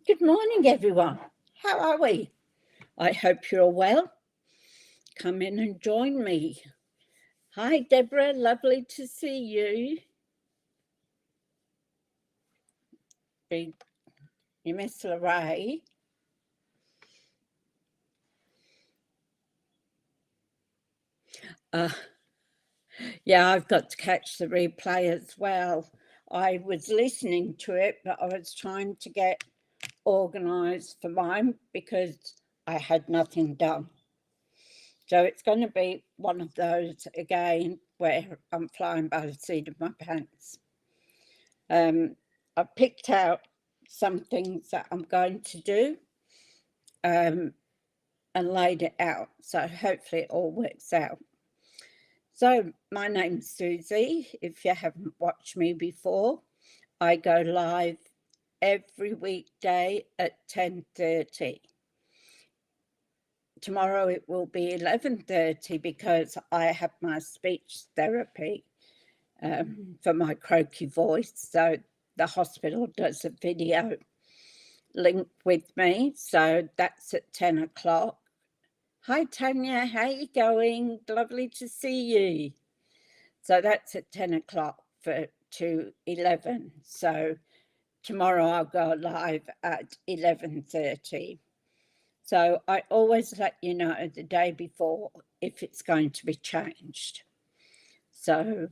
Good morning, everyone. How are we? I hope you're well. Come in and join me. Hi, Deborah. Lovely to see you. You miss Lorraine. Yeah, I've got to catch the replay as well. I was listening to it, but I was trying to get organised for mine because I had nothing done. So it's going to be one of those again where I'm flying by the seat of my pants. I picked out some things that I'm going to do and laid it out. So hopefully it all works out. So my name's Suzie. If you haven't watched me before, I go live every weekday at 10:30. Tomorrow it will be 11:30 because I have my speech therapy for my croaky voice. So the hospital does a video link with me, so that's at 10 o'clock. Hi Tanya, how you going? Lovely to see you. So that's at 10 o'clock to 11. So tomorrow I'll go live at 11:30. So I always let you know the day before if it's going to be changed. So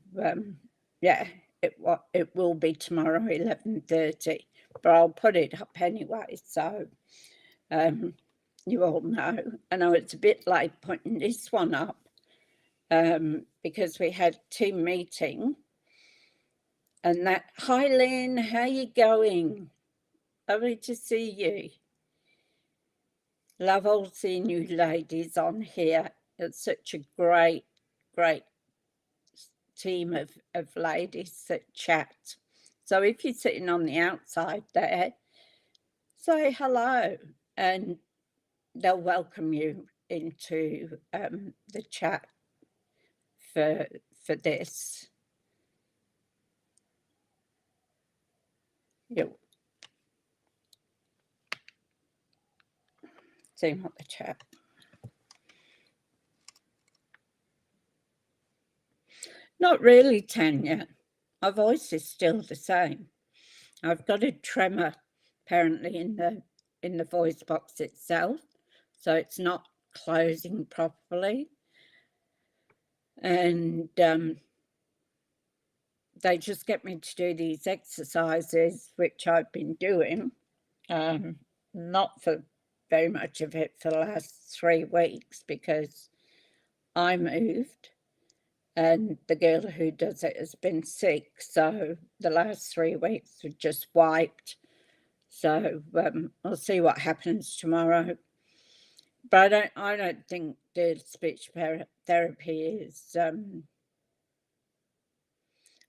yeah, it will be tomorrow 11:30, but I'll put it up anyway. So you all know. I know it's a bit late putting this one up because we had team meeting. And that, hi Lynn, how you going? Lovely to see you. Love all seeing you ladies on here. It's such a great team of ladies that chat. So if you're sitting on the outside there, say hello and they'll welcome you into the chat for this. You see what the chat. Not really, Tanya. My voice is still the same. I've got a tremor apparently in the voice box itself, so it's not closing properly. And they just get me to do these exercises, which I've been doing, not for very much of it for the last 3 weeks because I moved and the girl who does it has been sick. So the last 3 weeks were just wiped. So we'll see what happens tomorrow. But I don't think the speech therapy is.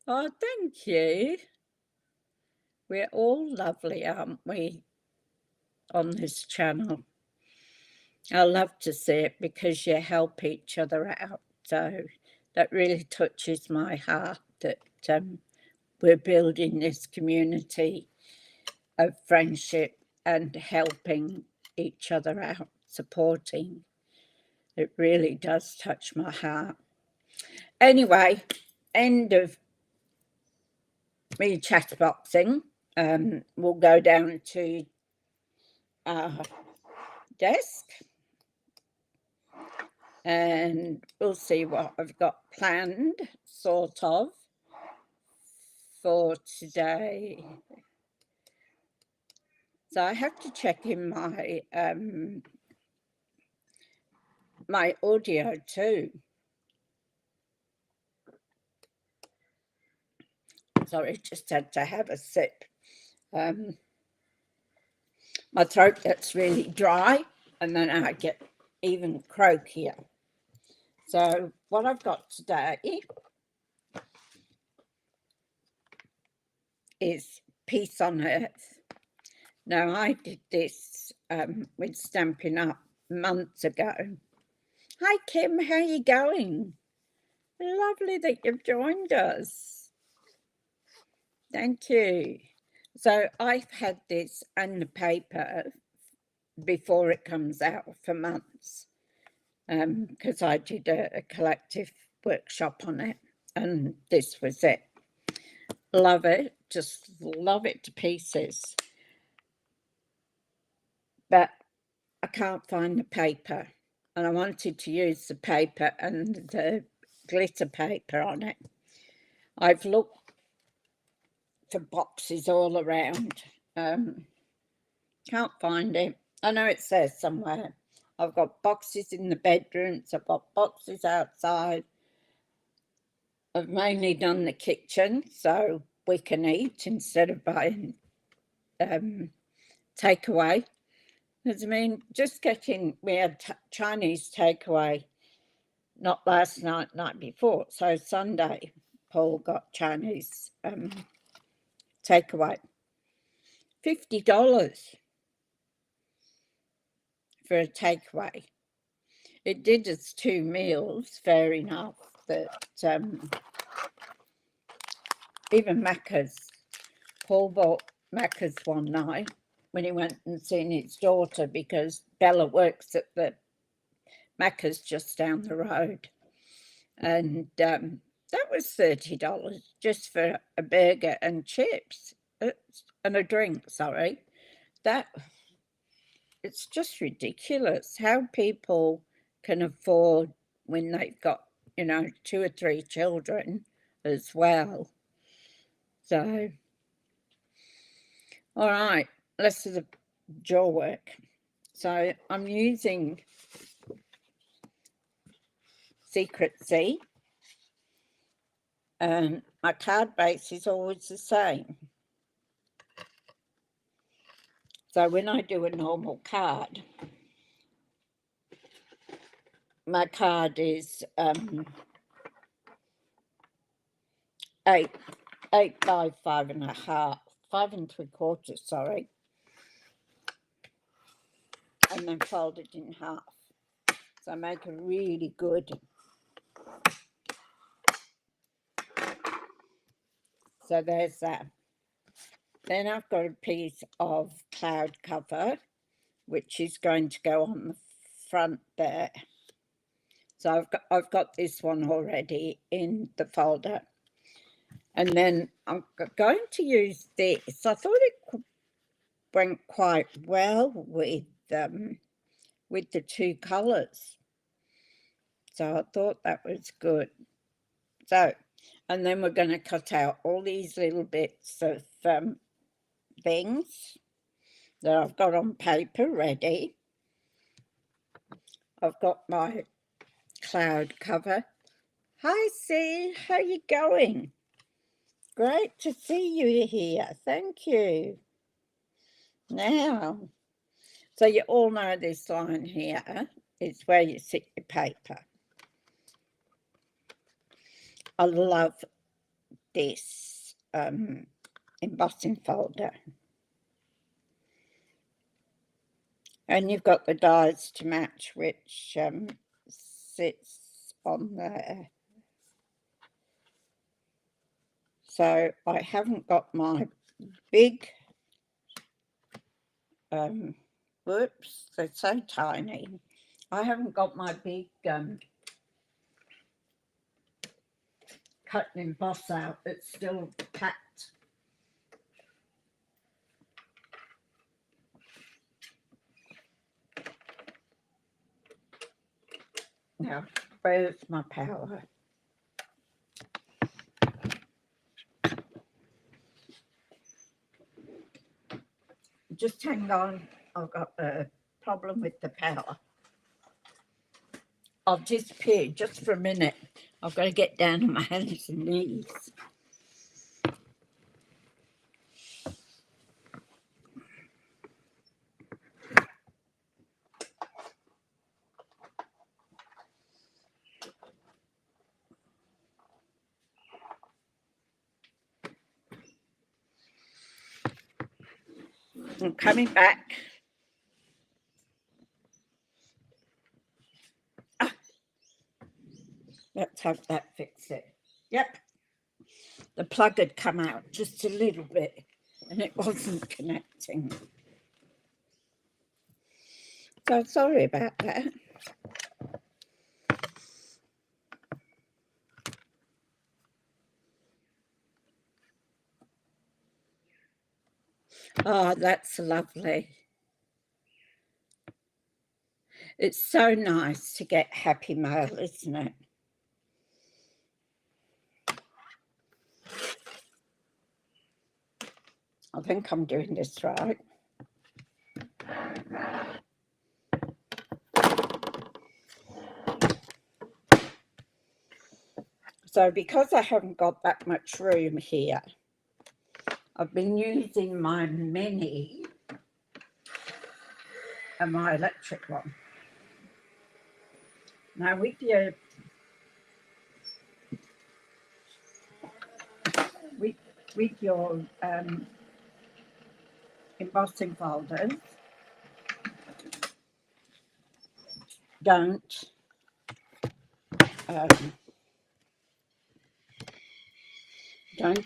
Oh, thank you. We're all lovely, aren't we, on this channel? I love to see it because you help each other out. So that really touches my heart that we're building this community of friendship and helping each other out, supporting. It really does touch my heart. Anyway, end of me chatterboxing. We'll go down to our desk and we'll see what I've got planned, sort of, for today. So I have to check in my audio too. Sorry, just had to have a sip. My throat gets really dry and then I get even croakier. So what I've got today is Peace on Earth. Now I did this with Stampin' Up months ago. Hi Kim, how you going? Lovely that you've joined us. Thank you. So I've had this and the paper before it comes out for months, because I did a collective workshop on it, and this was it. Love it, just love it to pieces. But I can't find the paper, and I wanted to use the paper and the glitter paper on it. I've looked for boxes all around. Can't find it. I know it says somewhere. I've got boxes in the bedrooms. I've got boxes outside. I've mainly done the kitchen so we can eat instead of buying takeaway. Because I mean, just getting, we had Chinese takeaway not last night, night before. So Sunday, Paul got Chinese takeaway. $50 for a takeaway. It did us 2 meals, fair enough, but even Macca's, Paul bought Macca's one night when he went and seen his daughter, because Bella works at the Macca's just down the road. And that was $30 just for a burger and chips and a drink, sorry. It's just ridiculous how people can afford when they've got, 2 or 3 children as well. So, all right, let's do the jaw work. So I'm using Secrecy, and my card base is always the same. So when I do a normal card, my card is 8 by 5.5, 5 3/4, sorry, and then fold it in half. So I make a really good. So there's that. Then I've got a piece of cloud cover, which is going to go on the front there. So I've got this one already in the folder. And then I'm going to use this. I thought it went quite well with the 2 colours. So I thought that was good. So, and then we're going to cut out all these little bits of things that I've got on paper ready. I've got my cloud cover. Hi, C, how you going? Great to see you here. Thank you. Now, so you all know this line here is where you sit your paper. I love this embossing folder. And you've got the dies to match, which sits on there. So I haven't got my big, whoops, they're so tiny. I haven't got my big cut and emboss out. It's still packed. Now, where's my power? Just hang on, I've got a problem with the power. I'll disappear just for a minute. I've got to get down on my hands and knees. I'm coming back. Let's hope that fixes it. Yep. The plug had come out just a little bit and it wasn't connecting. So sorry about that. Oh, that's lovely. It's so nice to get happy mail, isn't it? I think I'm doing this right. So because I haven't got that much room here, I've been using my mini and my electric one. Now with your embossing folders, don't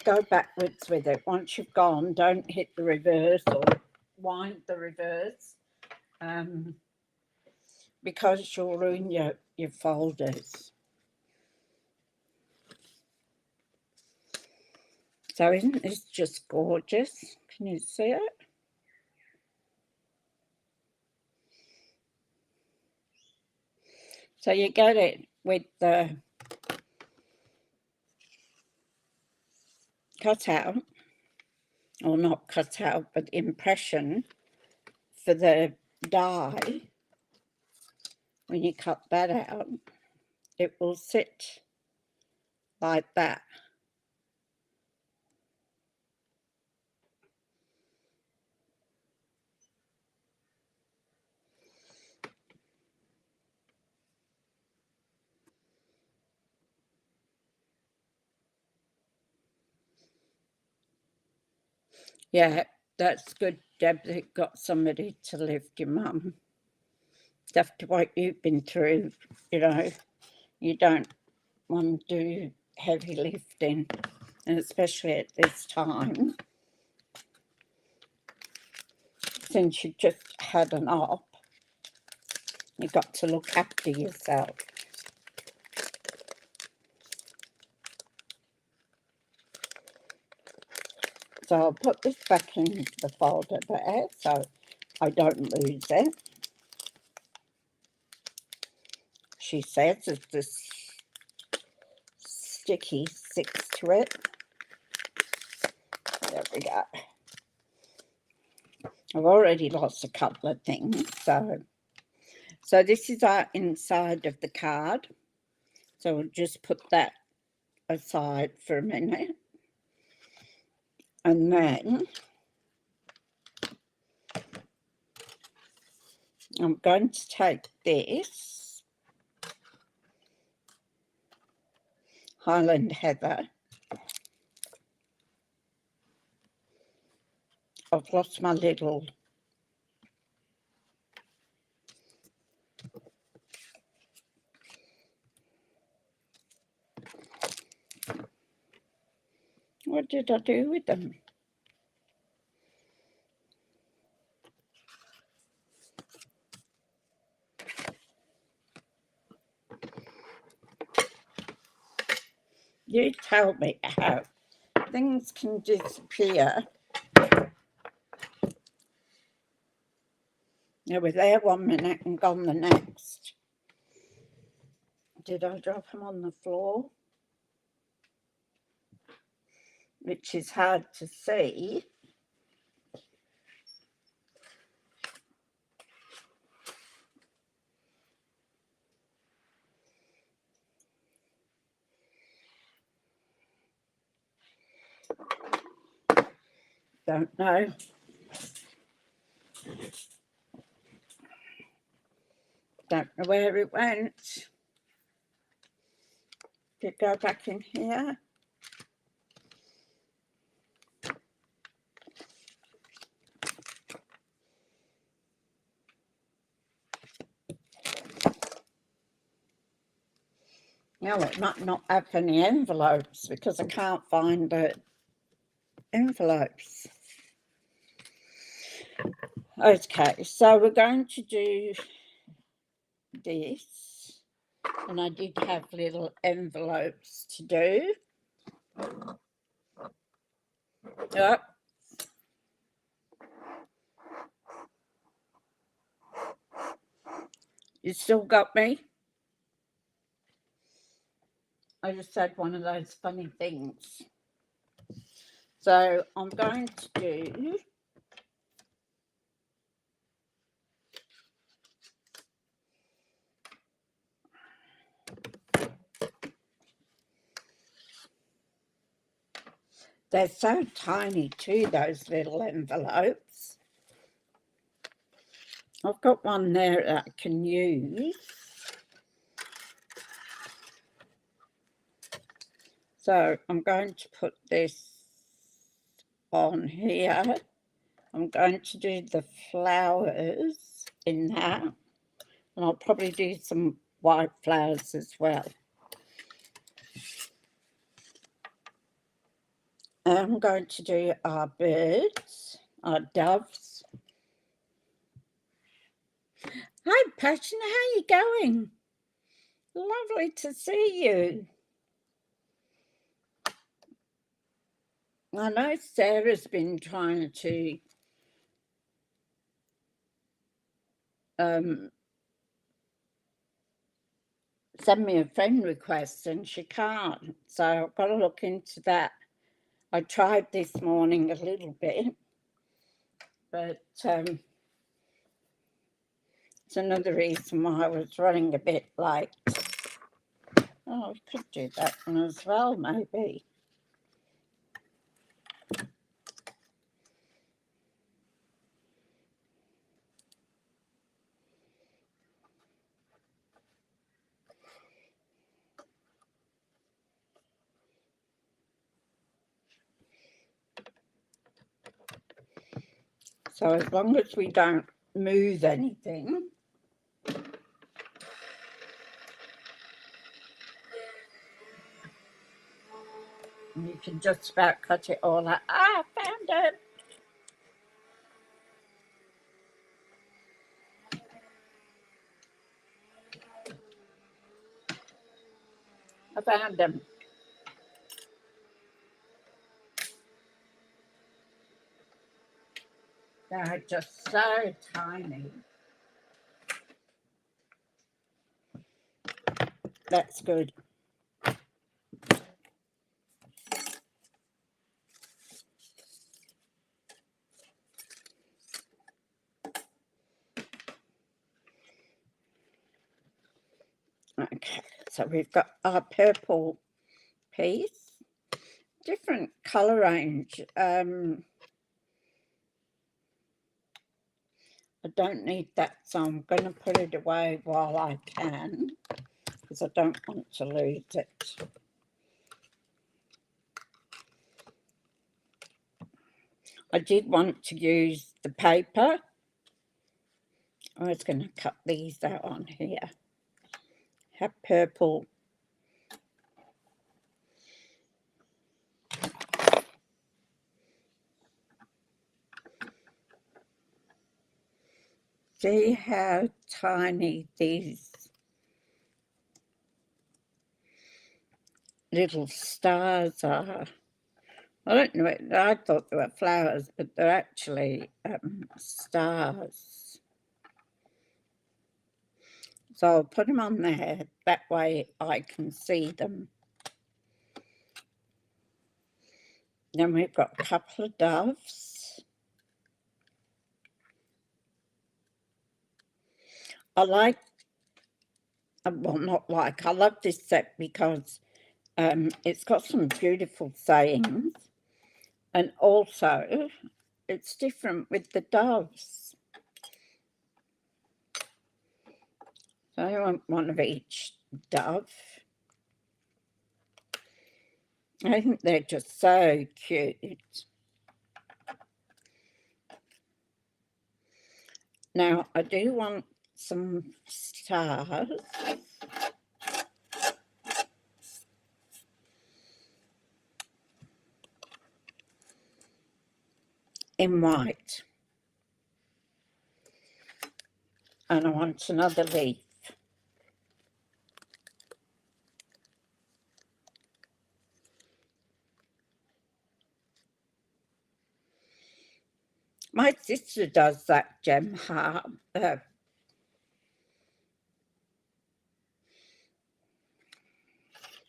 go backwards with it. Once you've gone, don't hit the reverse or wind the reverse, because you'll ruin your folders. So isn't this just gorgeous? Can you see it? So you get it with the cutout, or not cutout, but impression for the die. When you cut that out, it will sit like that. Yeah, that's good, Deb. That got somebody to lift your mum. After what you've been through, you know, you don't want to do heavy lifting, and especially at this time, since you just had an op, you've got to look after yourself. So I'll put this back in the folder there so I don't lose it. She says it's this sticky sticks to it. There we go. I've already lost a couple of things. So this is our inside of the card. So we'll just put that aside for a minute. And then I'm going to take this Highland Heather. I've lost my little what did I do with them? You tell me how things can disappear. They were there 1 minute and gone the next. Did I drop them on the floor? Which is hard to see. Don't know. Don't know where it went. Did it go back in here? No, it might not have any envelopes because I can't find the envelopes. Okay, so we're going to do this, and I did have little envelopes to do. Yep. You still got me? I just had one of those funny things. So I'm going to do they're so tiny too, those little envelopes. I've got one there that I can use. So I'm going to put this on here. I'm going to do the flowers in that, and I'll probably do some white flowers as well. I'm going to do our birds, our doves. Hi, Passion, how are you going? Lovely to see you. I know Sarah's been trying to send me a friend request and she can't, so I've got to look into that. I tried this morning a little bit, but it's another reason why I was running a bit late. Oh, we could do that one as well, maybe. So as long as we don't move anything, you can just about cut it all out. Ah, I found it. I found them. They're just so tiny. That's good. Okay, so we've got our purple piece, different colour range. I don't need that, so I'm going to put it away while I can, because I don't want to lose it. I did want to use the paper. I was going to cut these out on here. Have purple. See how tiny these little stars are. I don't know, I thought they were flowers, but they're actually stars. So I'll put them on there, that way I can see them. Then we've got a couple of doves. I like, well, not like, I love this set because it's got some beautiful sayings, and also it's different with the doves. So I want one of each dove. I think they're just so cute. Now, I do want some stars. In white. And I want another leaf. My sister does that gem heart.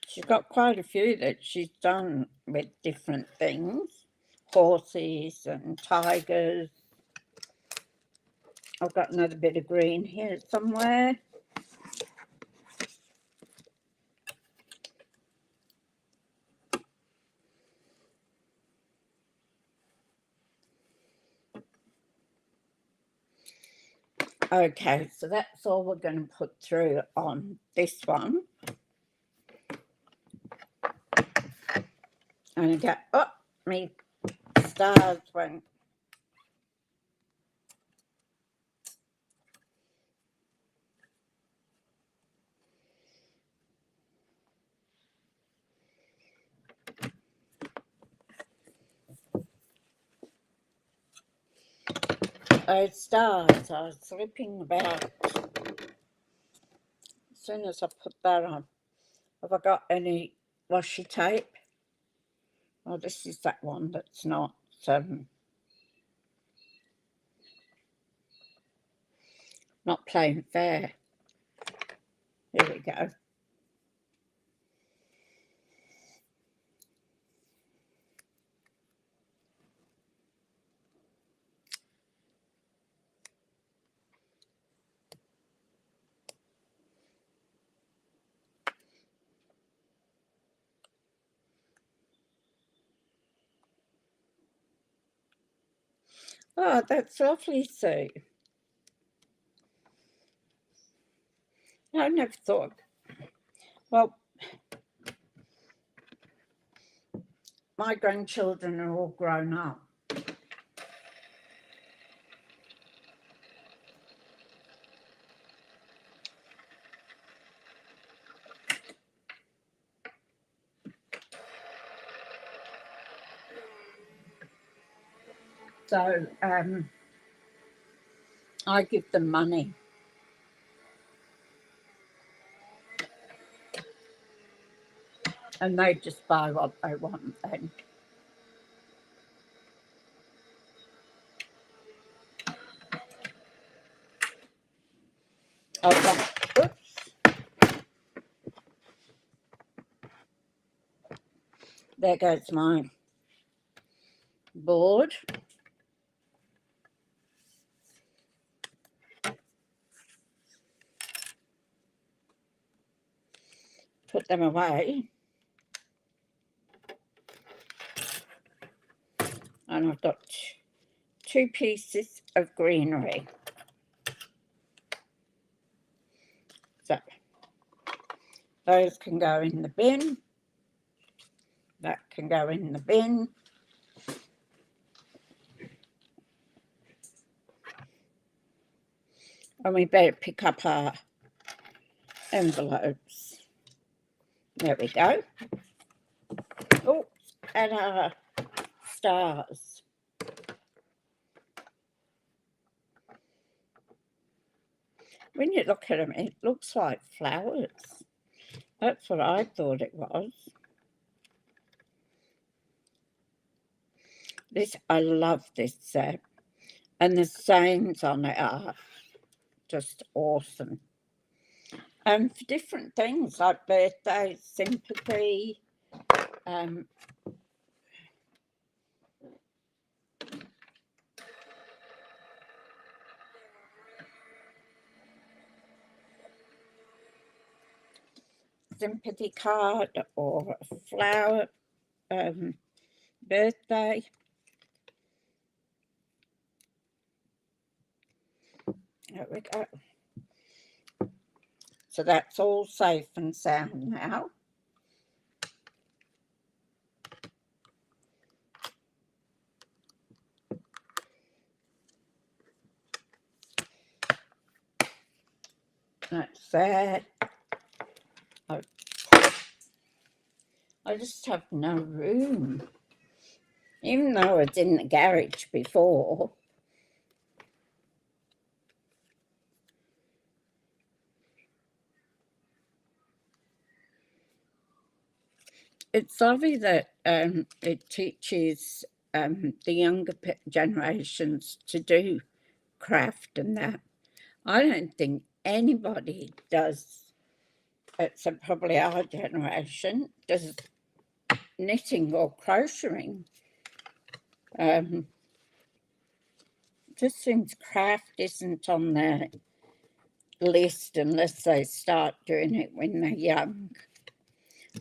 She's got quite a few that she's done with different things. Horses and tigers. I've got another bit of green here somewhere. Okay, so that's all we're going to put through on this one. And I go, oh, me stars went. Those stars are slipping about. As soon as I put that on, have I got any washi tape? Oh, this is that one that's not not playing fair. Here we go. Oh, that's lovely, Sue. I never thought. Well, my grandchildren are all grown up. So I give them money. And they just buy what they want then. Oops. There goes my board. Put them away. And I've got 2 pieces of greenery. So those can go in the bin. That can go in the bin. And we better pick up our envelopes. There we go. Oh, and our stars. When you look at them, it looks like flowers. That's what I thought it was. This, I love this set. And the sayings on it are just awesome. And for different things like birthdays, sympathy, sympathy card or a flower birthday. There we go. So that's all safe and sound now. That's that. I just have no room. Even though it's in the garage before. it's lovely that it teaches the younger generations to do craft and that. I don't think anybody does, except probably our generation, does knitting or crocheting. Just since craft isn't on their list unless they start doing it when they're young.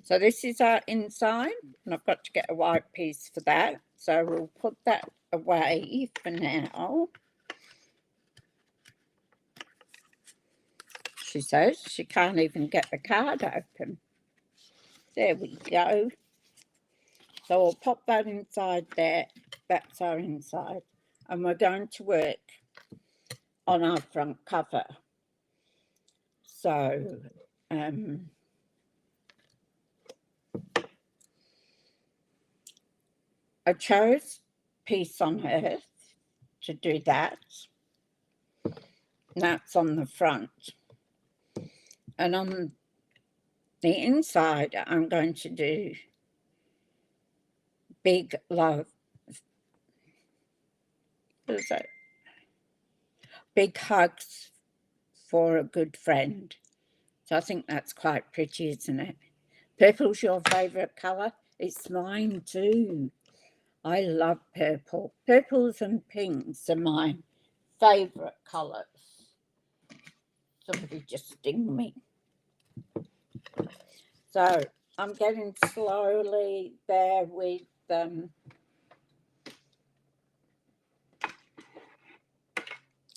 So this is our inside, and I've got to get a white piece for that. So we'll put that away for now. She says she can't even get the card open. There we go. So we'll pop that inside there. That's our inside. And we're going to work on our front cover. So I chose Peace on Earth to do that. That's on the front. And on the inside, I'm going to do Big Love. What is that? Big Hugs for a Good Friend. So I think that's quite pretty, isn't it? Purple's your favourite colour? It's mine too. I love purple. Purples and pinks are my favourite colours. Somebody just sting me. So I'm getting slowly there with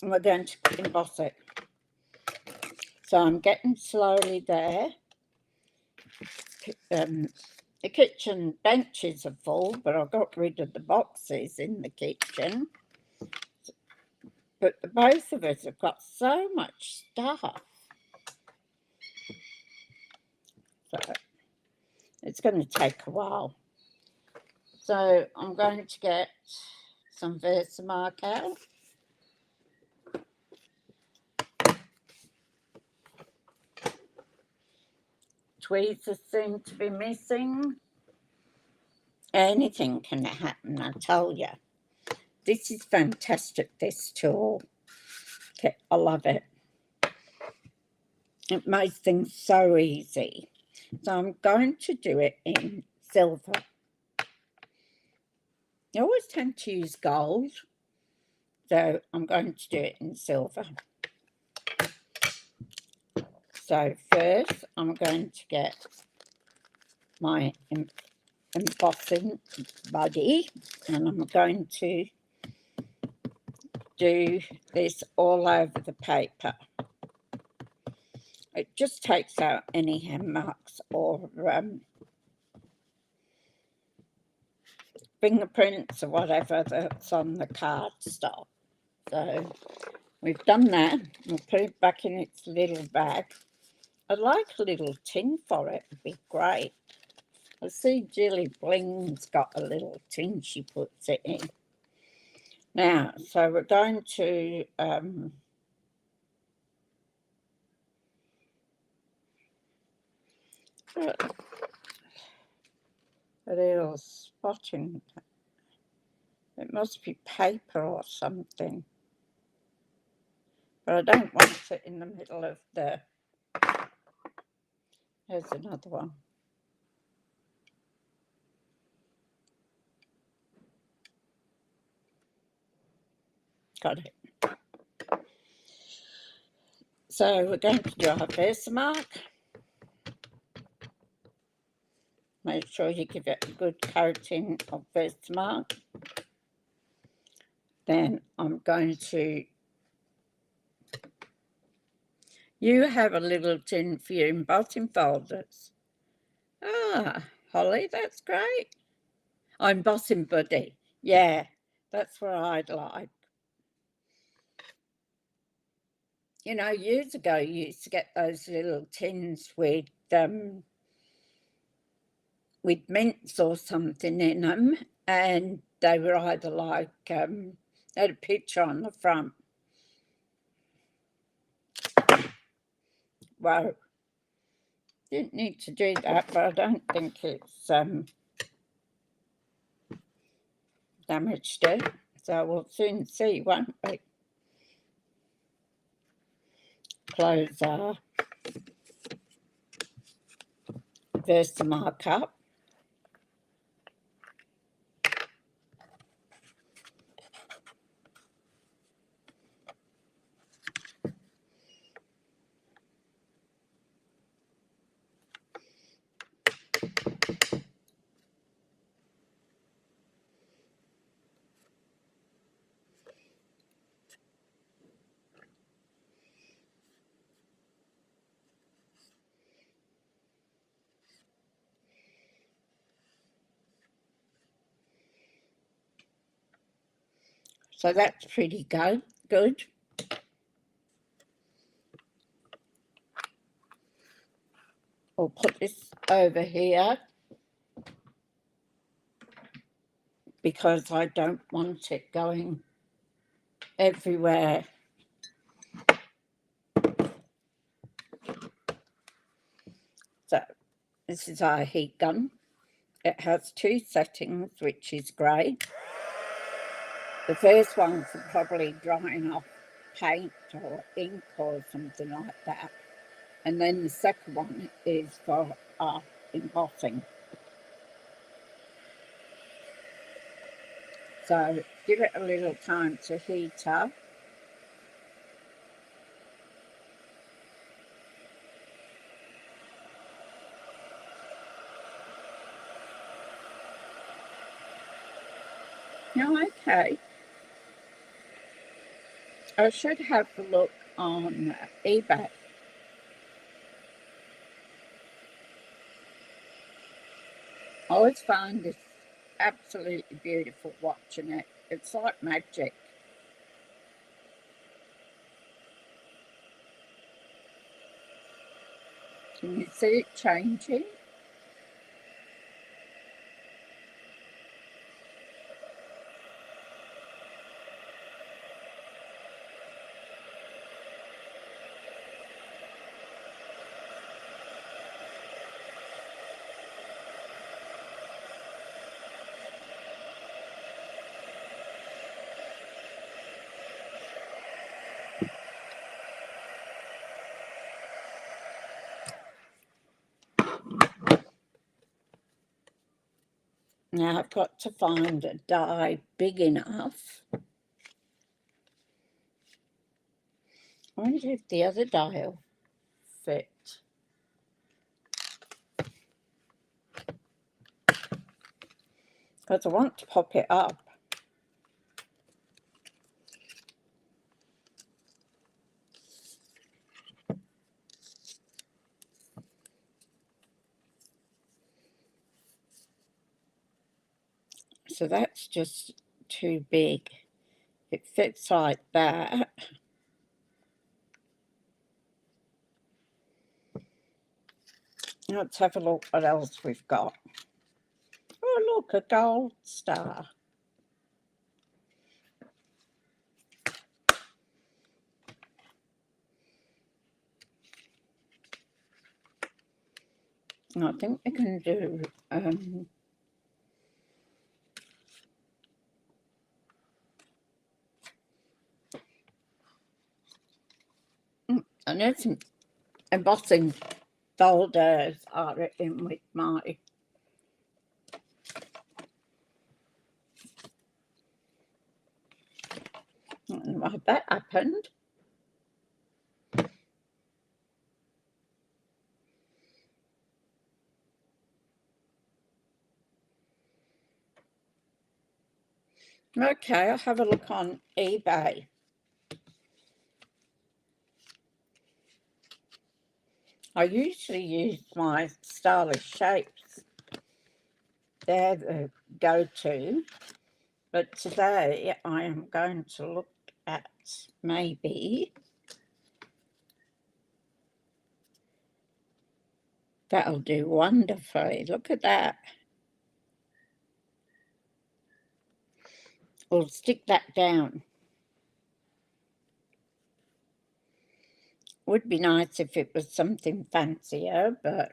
we're going to emboss it. So I'm getting slowly there. The kitchen benches are full, but I got rid of the boxes in the kitchen. But the both of us have got so much stuff. So it's going to take a while. So I'm going to get some Versamark out. Tweezers seem to be missing. Anything can happen, I tell you. This is fantastic, this tool. Okay, I love it. It makes things so easy. So I'm going to do it in silver. I always tend to use gold, so I'm going to do it in silver. So first, I'm going to get my embossing buddy, and I'm going to do this all over the paper. It just takes out any hand marks or fingerprints or whatever that's on the card stock. So we've done that. We'll put it back in its little bag. I'd like a little tin for it. Would be great. I see Jilly Bling's got a little tin she puts it in. Now, so we're going to a little spotting. It must be paper or something. But I don't want it in the middle of the... Here's another one. Got it. So we're going to do our Versamark. Make sure you give it a good coating of Versamark. Then I'm going to... You have a little tin for your embossing folders. Ah, Holly, that's great. Oh, embossing buddy. Yeah, that's what I'd like. You know, years ago, you used to get those little tins with mints or something in them, and they were either like, they had a picture on the front. Wow. didn't need to do that, but I don't think it's damaged it. So we'll soon see, won't we? Close our Versamark up. So that's pretty good. We'll put this over here because I don't want it going everywhere. So this is our heat gun. It has 2 settings, which is great. The first one's for probably drying off paint or ink or something like that. And then the second one is for embossing. So give it a little time to heat up. Now, okay. I should have a look on eBay. I always find this absolutely beautiful watching it. It's like magic. Can you see it changing? Now I've got to find a die big enough. I wonder if the other die will fit. Because I want to pop it up. So that's just too big. It fits like that. Let's have a look what else we've got. Oh, look, a gold star. I think we can do I know some embossing folders are in with my I don't know why that happened. Okay, I'll have a look on eBay. I usually use my stylish shapes. They're the go-to. But today I am going to look at maybe that'll do wonderfully. Look at that. We'll stick that down. Would be nice if it was something fancier, but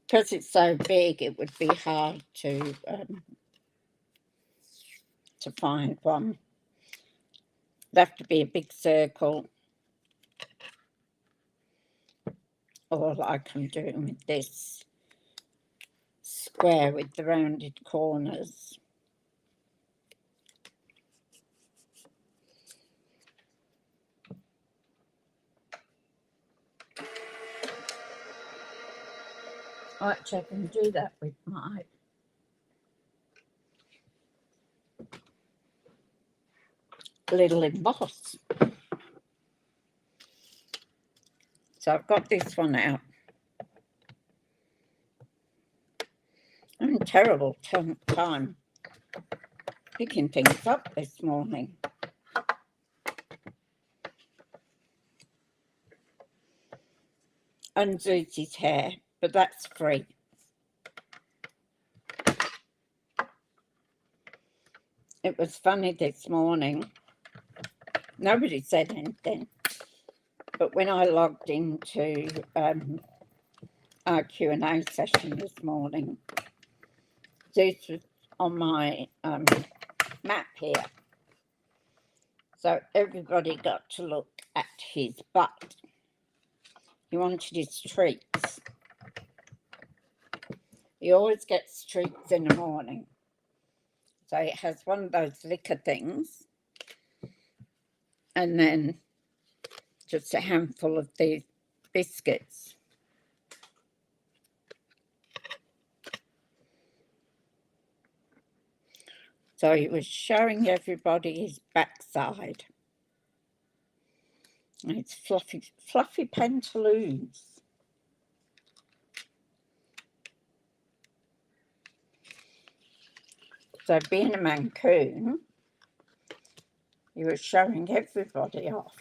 because it's so big, it would be hard to find one. It'd have to be a big circle, or like I'm doing with this square with the rounded corners. Actually, I can do that with my little emboss. So I've got this one out. I'm in terrible time picking things up this morning. And Suzie's hair, but that's free. It was funny this morning. Nobody said anything. But when I logged into our Q&A session this morning, this was on my map here. So everybody got to look at his butt. He wanted his treats. He always gets treats in the morning. So it has one of those liquor things, and then just a handful of these biscuits. So he was showing everybody his backside. And it's fluffy pantaloons. So being a Mancoon, he was showing everybody off.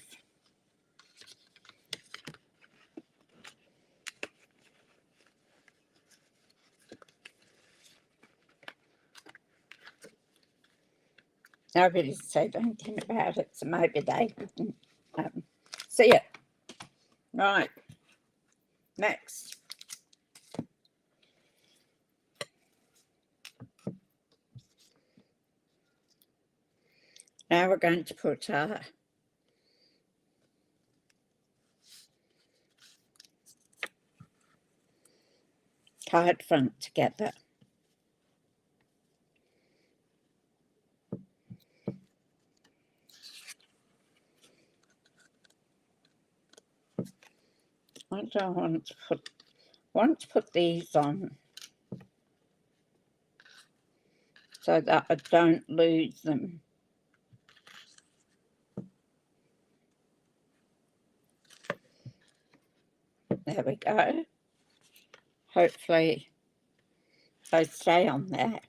Nobody said anything about it, so maybe they didn't see it. Right, next. Now we're going to put our card front together. I don't want to put these on so that I don't lose them. There we go. Hopefully they stay on there.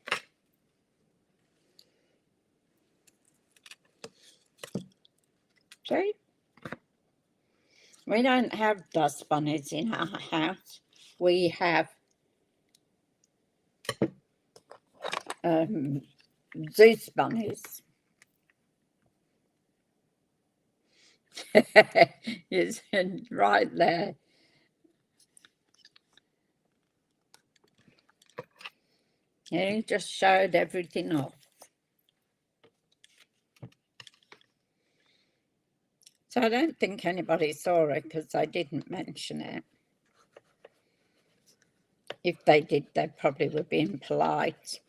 See? We don't have dust bunnies in our house. We have Zeus bunnies. Yes, right there. He just showed everything off. So I don't think anybody saw it because I didn't mention it. If they did, they probably were being polite.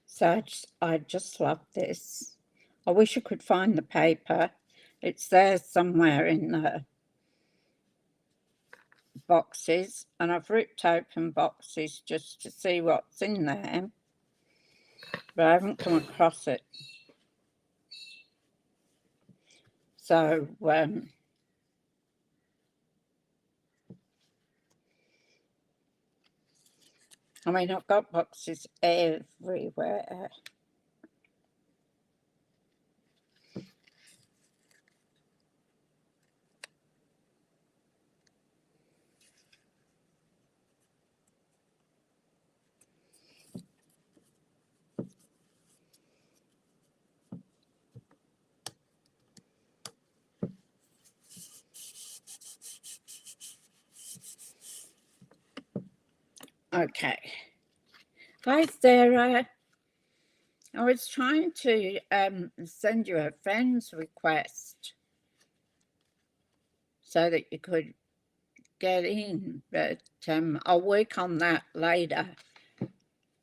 So I just love this. I wish I could find the paper. It's there somewhere in the boxes, and I've ripped open boxes just to see what's in there, but I haven't come across it. So I mean, I've got boxes everywhere. Okay. Hi, Sarah. I was trying to send you a friend's request so that you could get in, but I'll work on that later.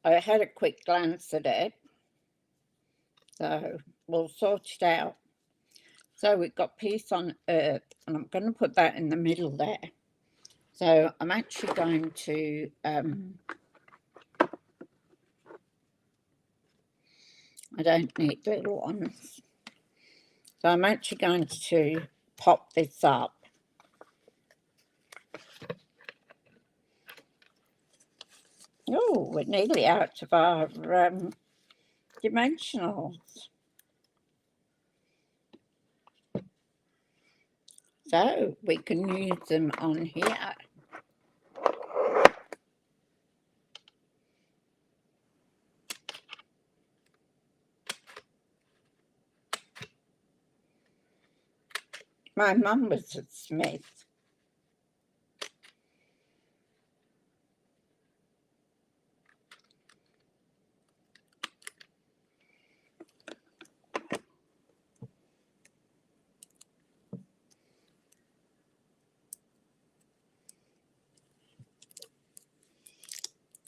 I had a quick glance at it, so we'll sort it out. So we've got Peace on Earth, and I'm going to put that in the middle there. So I'm actually going to I don't need little ones. So I'm actually going to pop this up. Oh, we're nearly out of our dimensionals. So we can use them on here. My mum was a smith.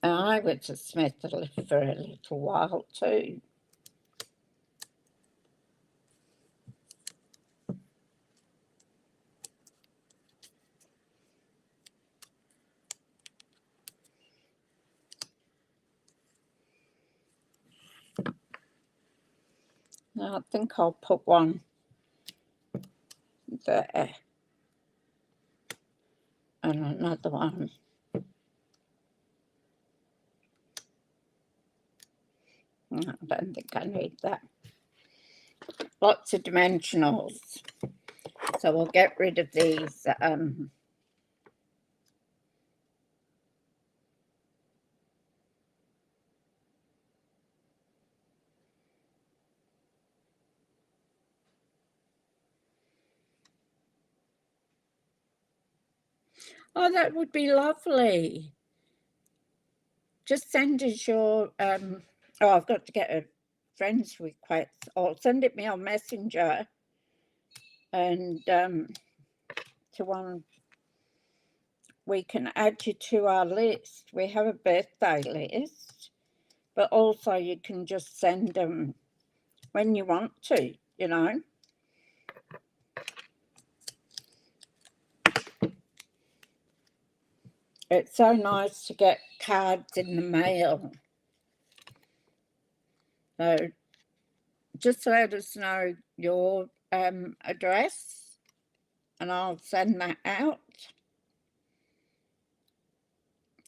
I was a smith for a little while too. I think I'll put one there and another one. I don't think I need that. Lots of dimensionals. So we'll get rid of these. Oh, that would be lovely. Just send us your, oh, I've got to get a friend's request, or send it me on Messenger, and to one, we can add you to our list. We have a birthday list, but also you can just send them when you want to, you know. It's so nice to get cards in the mail. So just let us know your address and I'll send that out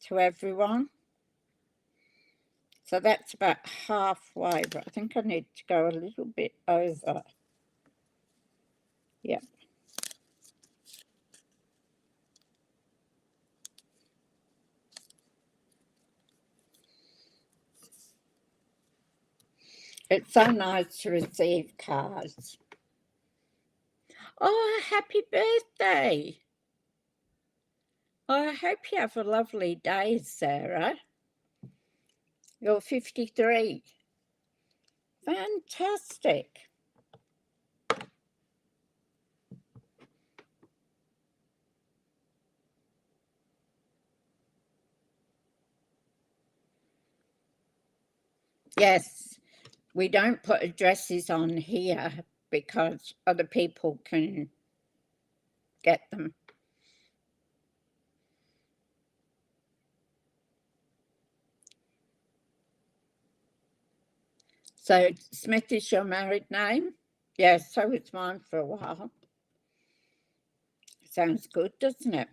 to everyone. So that's about halfway, but I think I need to go a little bit over. Yep. It's so nice to receive cards. Oh, happy birthday. Oh, I hope you have a lovely day, Sarah. You're 53. Fantastic. Yes, we don't put addresses on here because other people can get them. So Smith is your married name? Yes, so it's mine for a while. Sounds good, doesn't it?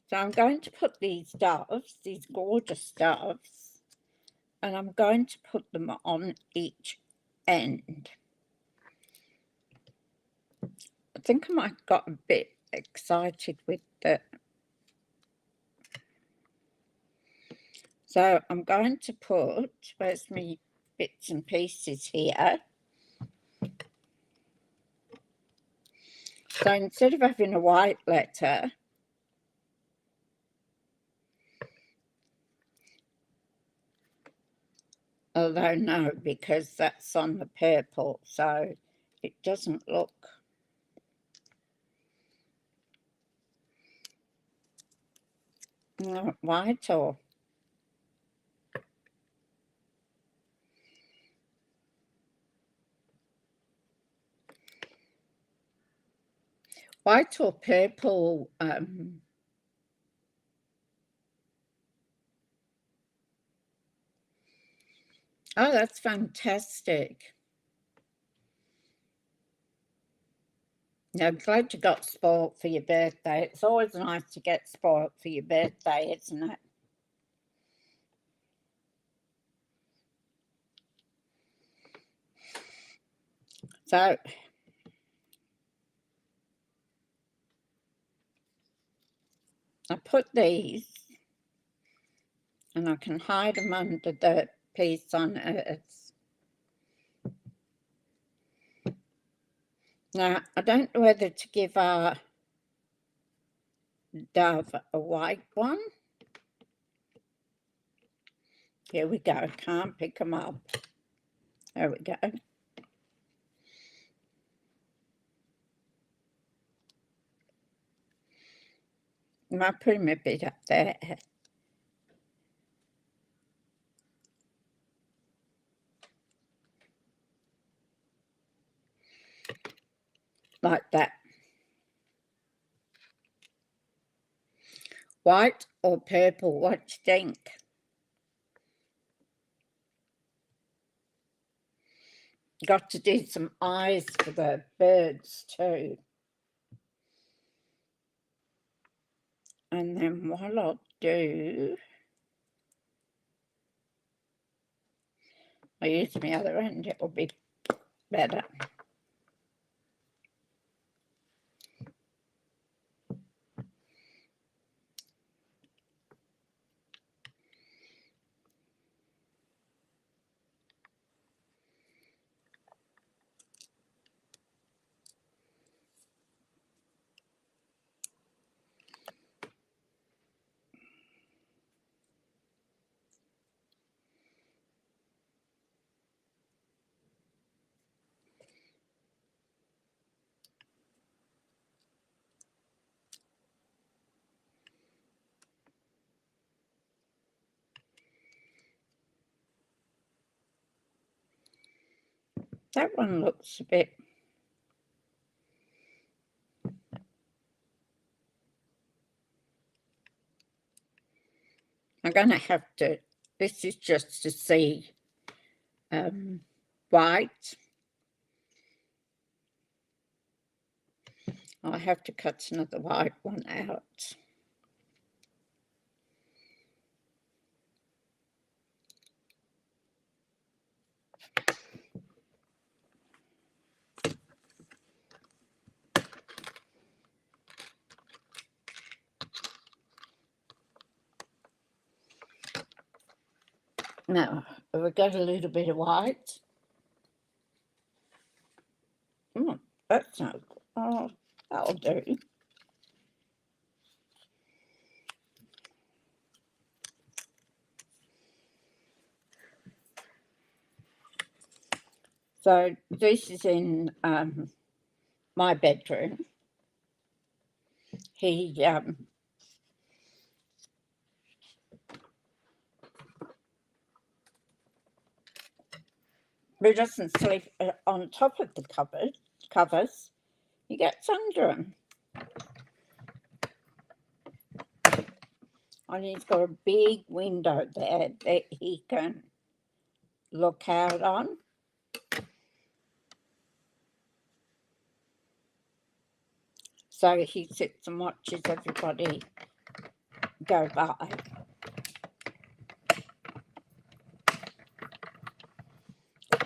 So I'm going to put these doves, these gorgeous doves, and I'm going to put them on each end. I think I might have got a bit excited with the... So I'm going to put, where's my bits and pieces here? So instead of having a white letter, Although no, because that's on the purple, so it doesn't look. White or purple. Oh, that's fantastic. Now, I'm glad you got spoiled for your birthday. It's always nice to get spoiled for your birthday, isn't it? So, I put these, and I can hide them under the piece on Earth. Now, I don't know whether to give our dove a white one. Here we go. Can't pick them up. There we go. I might put him a bit up there. Like that. White or purple? What do you think? Got to do some eyes for the birds too. And then what I'll do, I use my other end, it will be better. That one looks a bit. I'm going to have to, this is just to see white. I have to cut another white one out. Now, we've got a little bit of white. That's not, oh, that'll do. So this is in my bedroom. He doesn't sleep on top of the covers. He gets under them. And he's got a big window there that he can look out on. So he sits and watches everybody go by.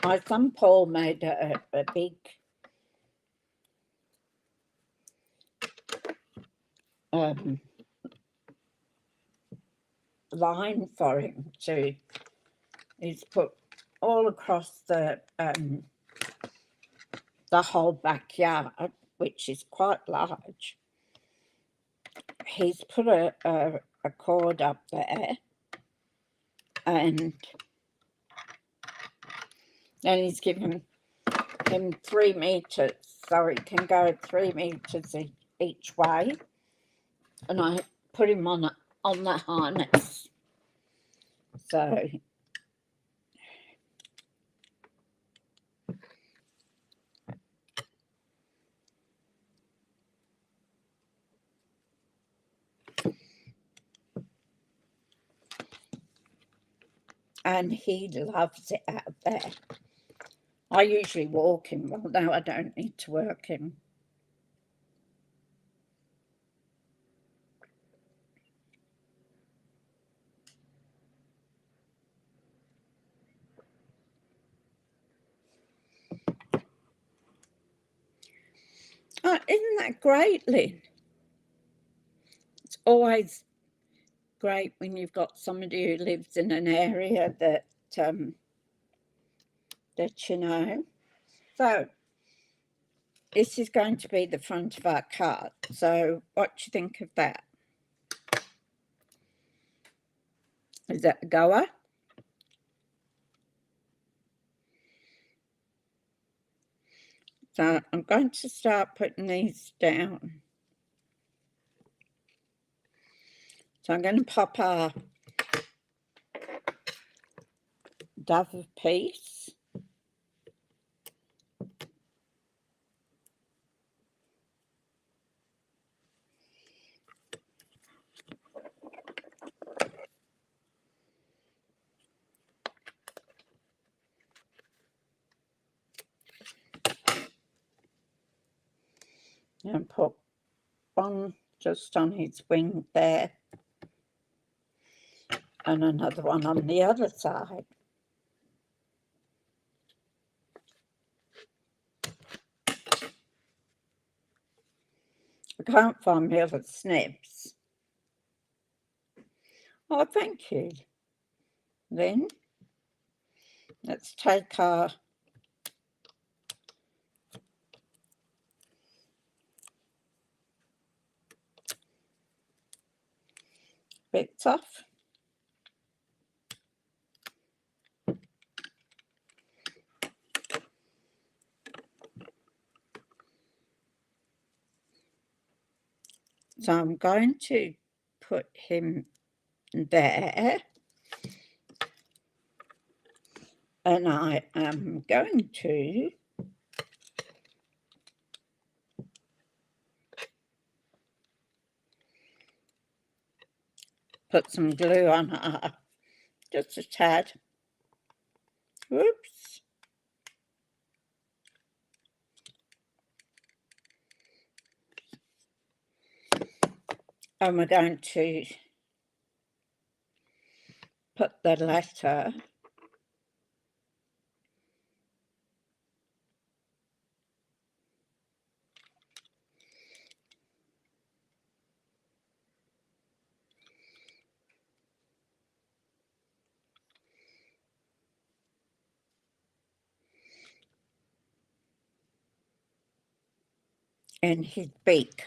My son Paul made a big line for him to, he's put all across the whole backyard, which is quite large. He's put a cord up there, and And he's given him 3 meters, so he can go 3 meters each way. And I put him on the harness. So and he loves it out there. I usually walk him. Well, now I don't need to work him. Oh, isn't that great, Lynn? It's always great when you've got somebody who lives in an area that you know. So this is going to be the front of our card. So what do you think of that? Is that a goer? So I'm going to start putting these down. So I'm going to pop our dove piece. And put one just on his wing there, and another one on the other side. I can't find my other snips. Oh, thank you. Then let's take our bits off. So I'm going to put him there, and I am going to put some glue on her, just a tad. Whoops. And we're going to put the letter in his beak.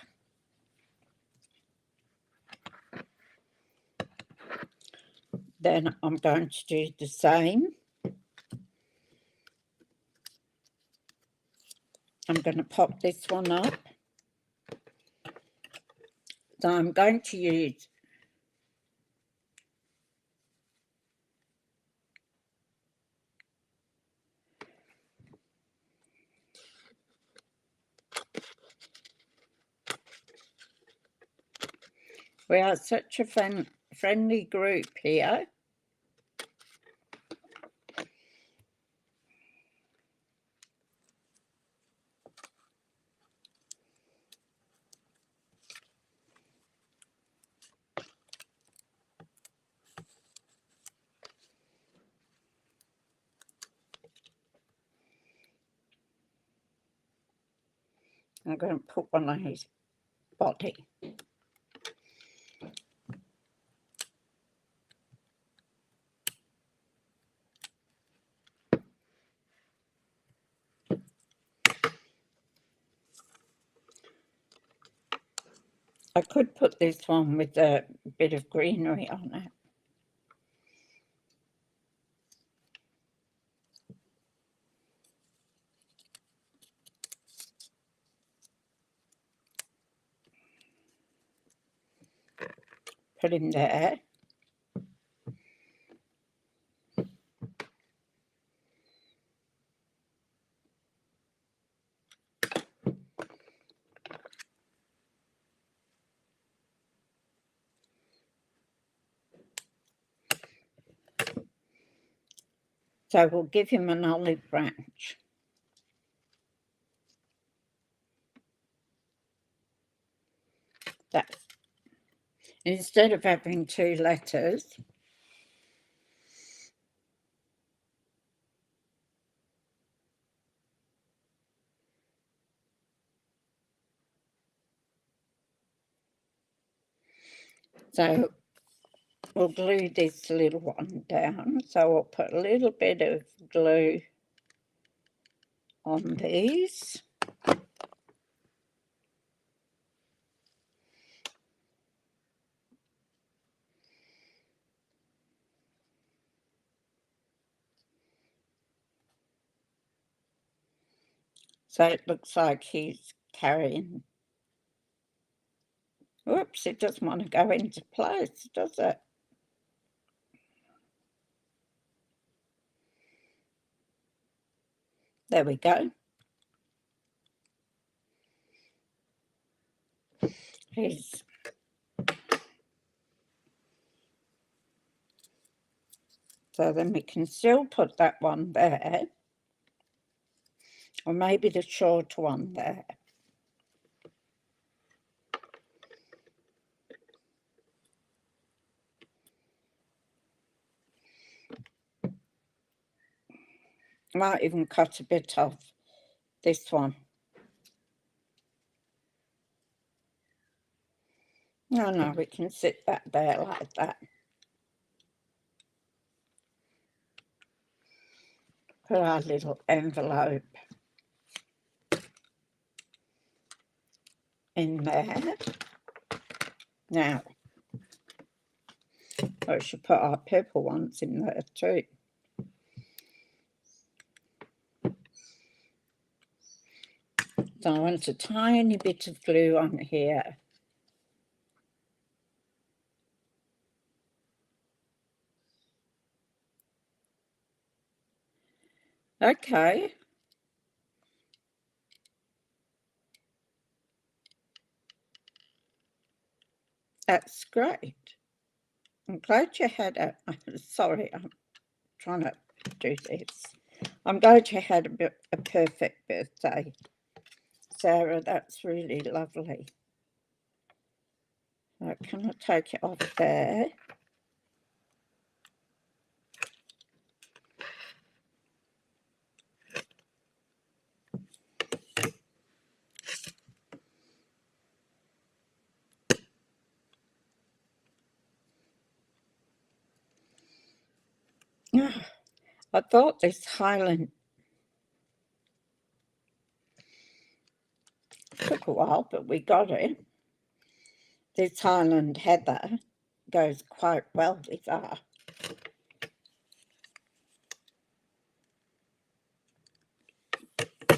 Then I'm going to do the same. I'm going to pop this one up. So I'm going to use we are such a friendly group here. I'm going to put one on his body. I could put this one with a bit of greenery on it. put him there. So we'll give him an olive branch. That's, instead of having 2 letters, so we'll glue this little one down. So we'll put a little bit of glue on these. So it looks like he's carrying. Whoops, it doesn't want to go into place, does it? There we go. He's so then we can still put that one there, or maybe the short one there. Might even cut a bit off this one. No, we can sit that there like that. Put our little envelope in there. Now, I should put our purple ones in there too. So I want a tiny bit of glue on here. Okay. That's great. I'm glad you had a, sorry, I'm trying to do this. I'm glad you had a perfect birthday, Sarah. That's really lovely. Can I take it off there? I thought this Highland took a while, but we got it. This Highland Heather goes quite well with our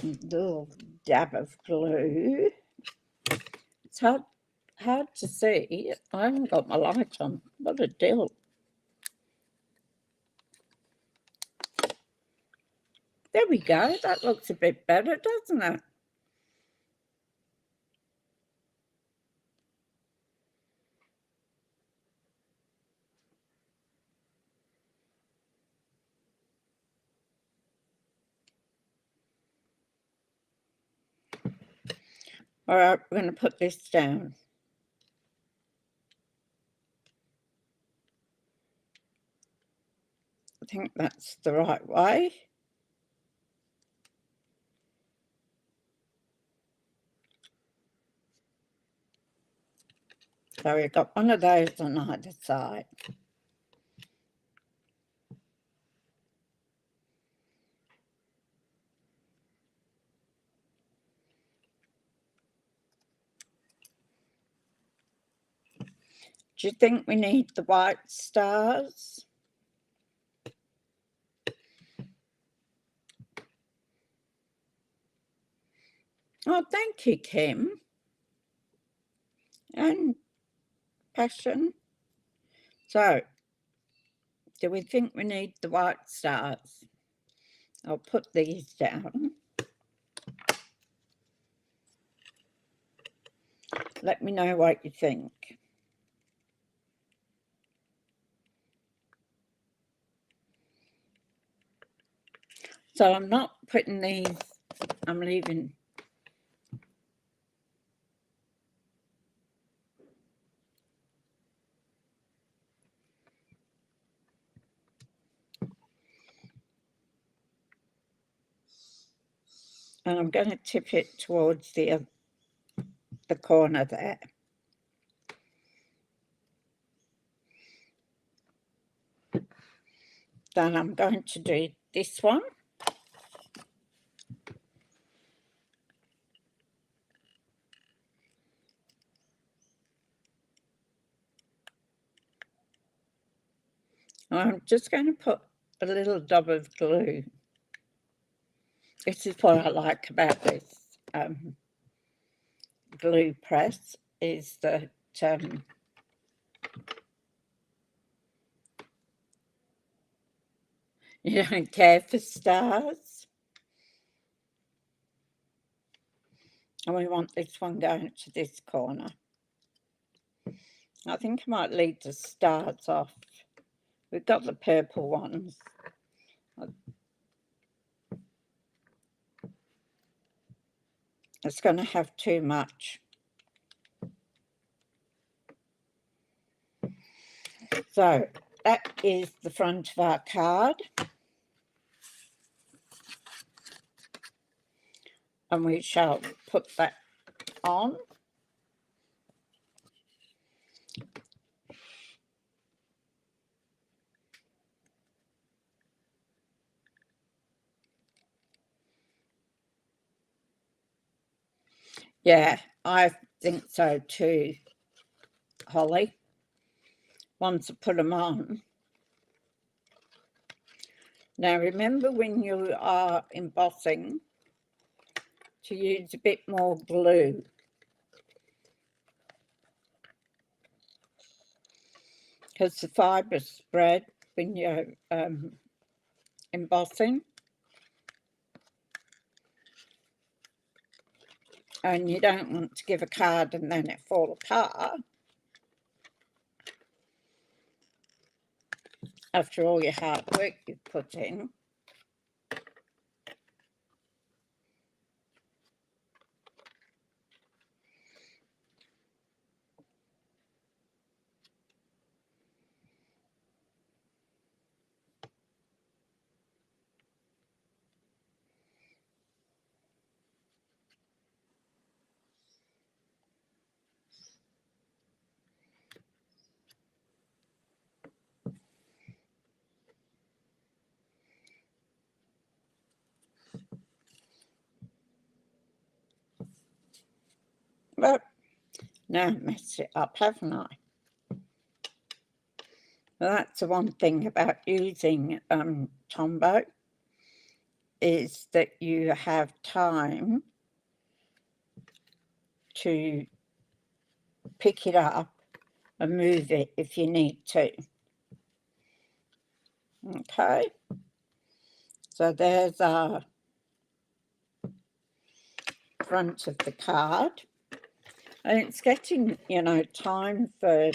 little dab of glue. It's hard to see. I haven't got my light on. What a deal. There we go. That looks a bit better, doesn't it? All right, we're going to put this down. I think that's the right way. So we've got one of those on either side. Do you think we need the white stars? Oh, thank you, Kim. And Passion. So, do we think we need the white stars? I'll put these down. Let me know what you think. So I'm not putting these, I'm leaving. And I'm going to tip it towards the corner there. Then I'm going to do this one. I'm just going to put a little dab of glue. This is what I like about this glue press, is that you don't care for stars. And we want this one going to this corner. I think I might leave the stars off. We've got the purple ones. It's going to have too much. So that is the front of our card. And we shall put that on. Yeah, I think so too, Holly. Once I put them on. Now remember, when you are embossing, to use a bit more glue. Because the fibres spread when you're embossing. And you don't want to give a card and then it fall apart after all your hard work you've put in. But now I messed it up, haven't I? Well, that's the one thing about using Tombow, is that you have time to pick it up and move it if you need to. Okay, so there's our front of the card. And it's getting, you know, time for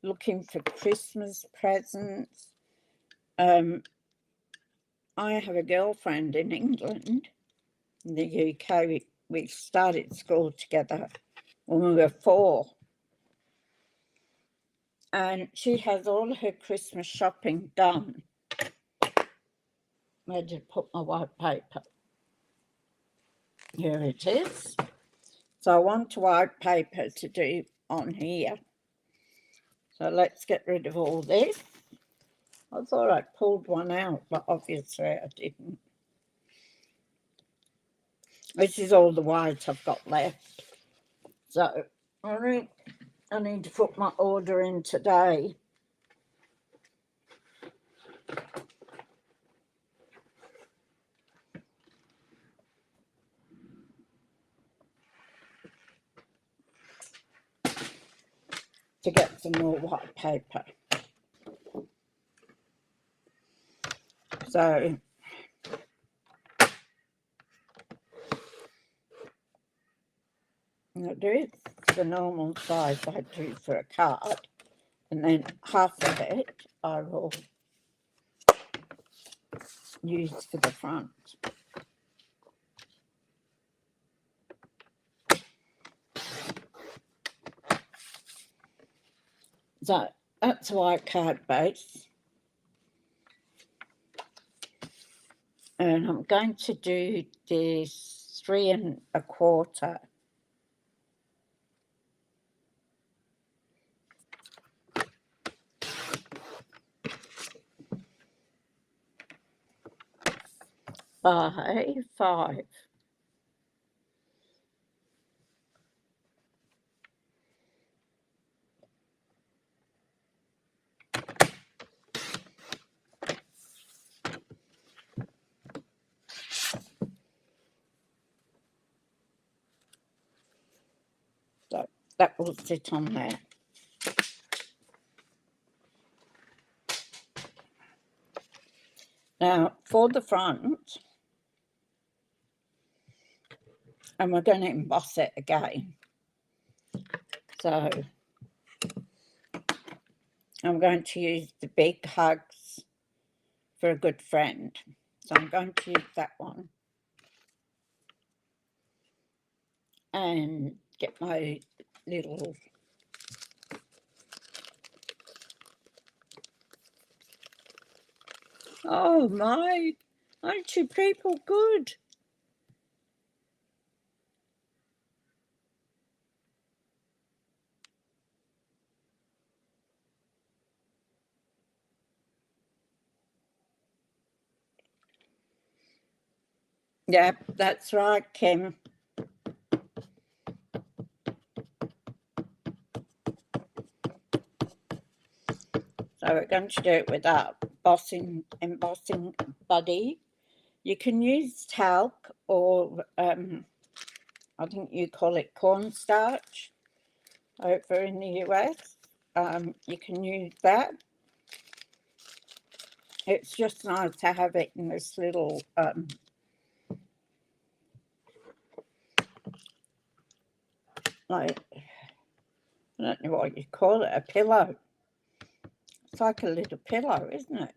looking for Christmas presents. I have a girlfriend in England, in the UK. We started school together when we were 4. And she has all her Christmas shopping done. Where did I put my white paper? Here it is. So I want a white paper to do on here. So let's get rid of all this. I thought I pulled one out, but obviously I didn't. This is all the white I've got left. So I need to put my order in today. To get some more white paper. So I'll do it the normal size I do for a card, and then half of it I will use for the front. So that's a white card base, and I'm going to do this 3 1/4. By 5. So that will sit on there. Now for the front, and we're going to emboss it again. So I'm going to use the Big Hugs for a Good Friend. So I'm going to use that one. And get my little oh my, aren't you people good? Yeah, that's right, Kim. So we're going to do it with our embossing buddy. You can use talc or I think you call it cornstarch over in the US. You can use that. It's just nice to have it in this little like, I don't know what you call it, a pillow. It's like a little pillow, isn't it?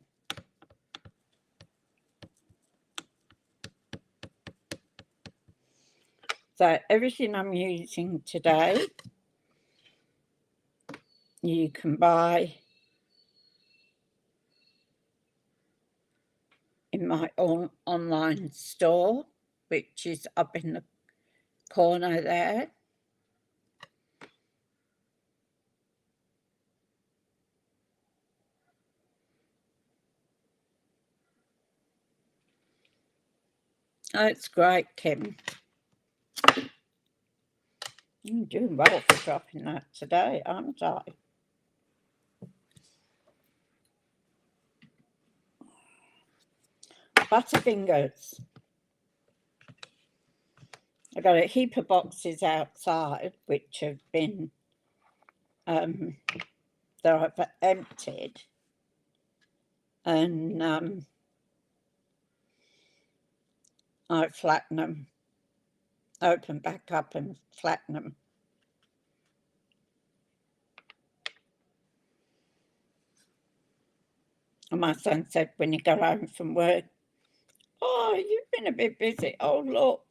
So everything I'm using today, you can buy in my own online store, which is up in the corner there. Oh, it's great, Kim. You're doing well for dropping that today, aren't I? Butterfingers. I've got a heap of boxes outside which have been that I've emptied, and I flatten them, open back up and flatten them. And my son said when you go home from work, oh, you've been a bit busy. Oh, look.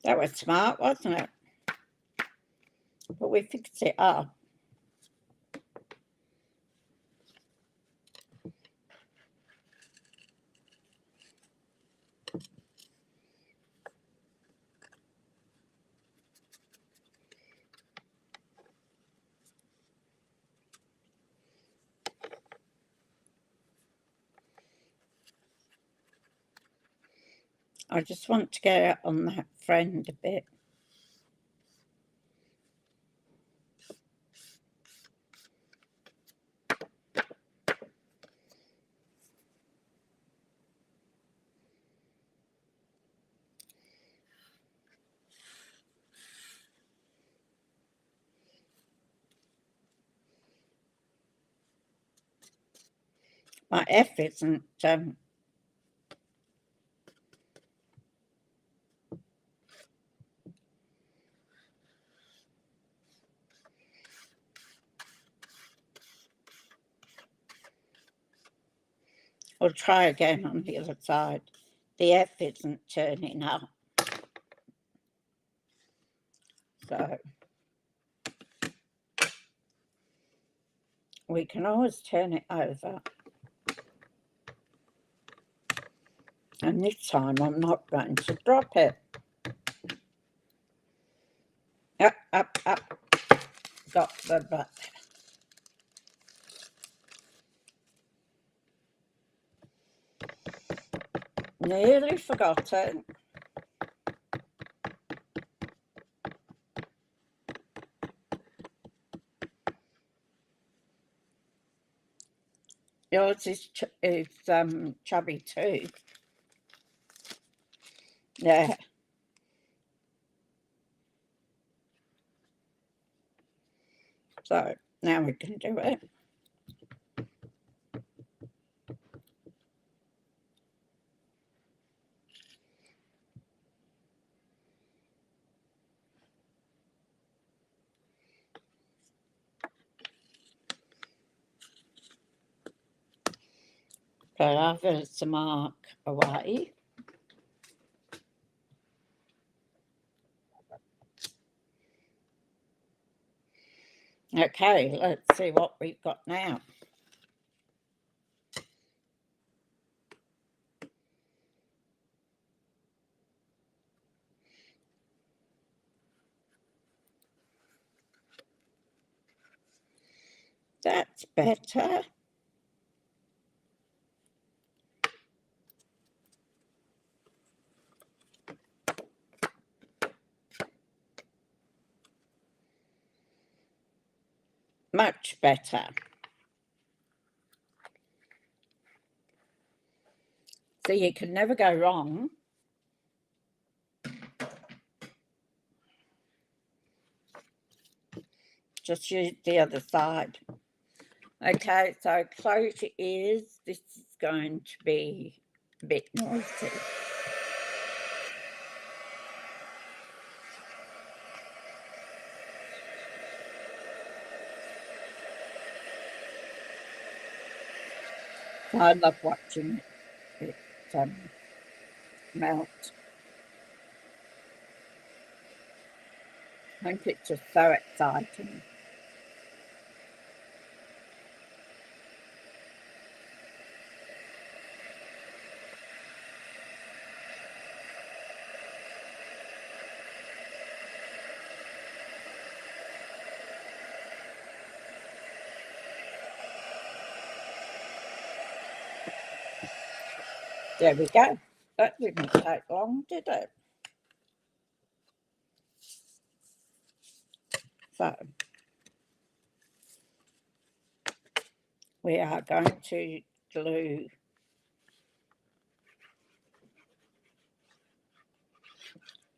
That was smart, wasn't it? But we fixed it up. I just want to get it on that friend a bit. My F isn't I'll try again on the other side. The F isn't turning up. So we can always turn it over. And this time I'm not going to drop it. Up, up, up. Got the butt. Nearly forgot it. Yours is chubby too. Yeah. So now we can do it. So I've got to mark away. Okay, let's see what we've got now. That's better. Much better. So you can never go wrong. Just use the other side. Okay, so close your ears. This is going to be a bit noisy. I love watching it melt. I think it's just so exciting. There we go. That didn't take long, did it? So we are going to glue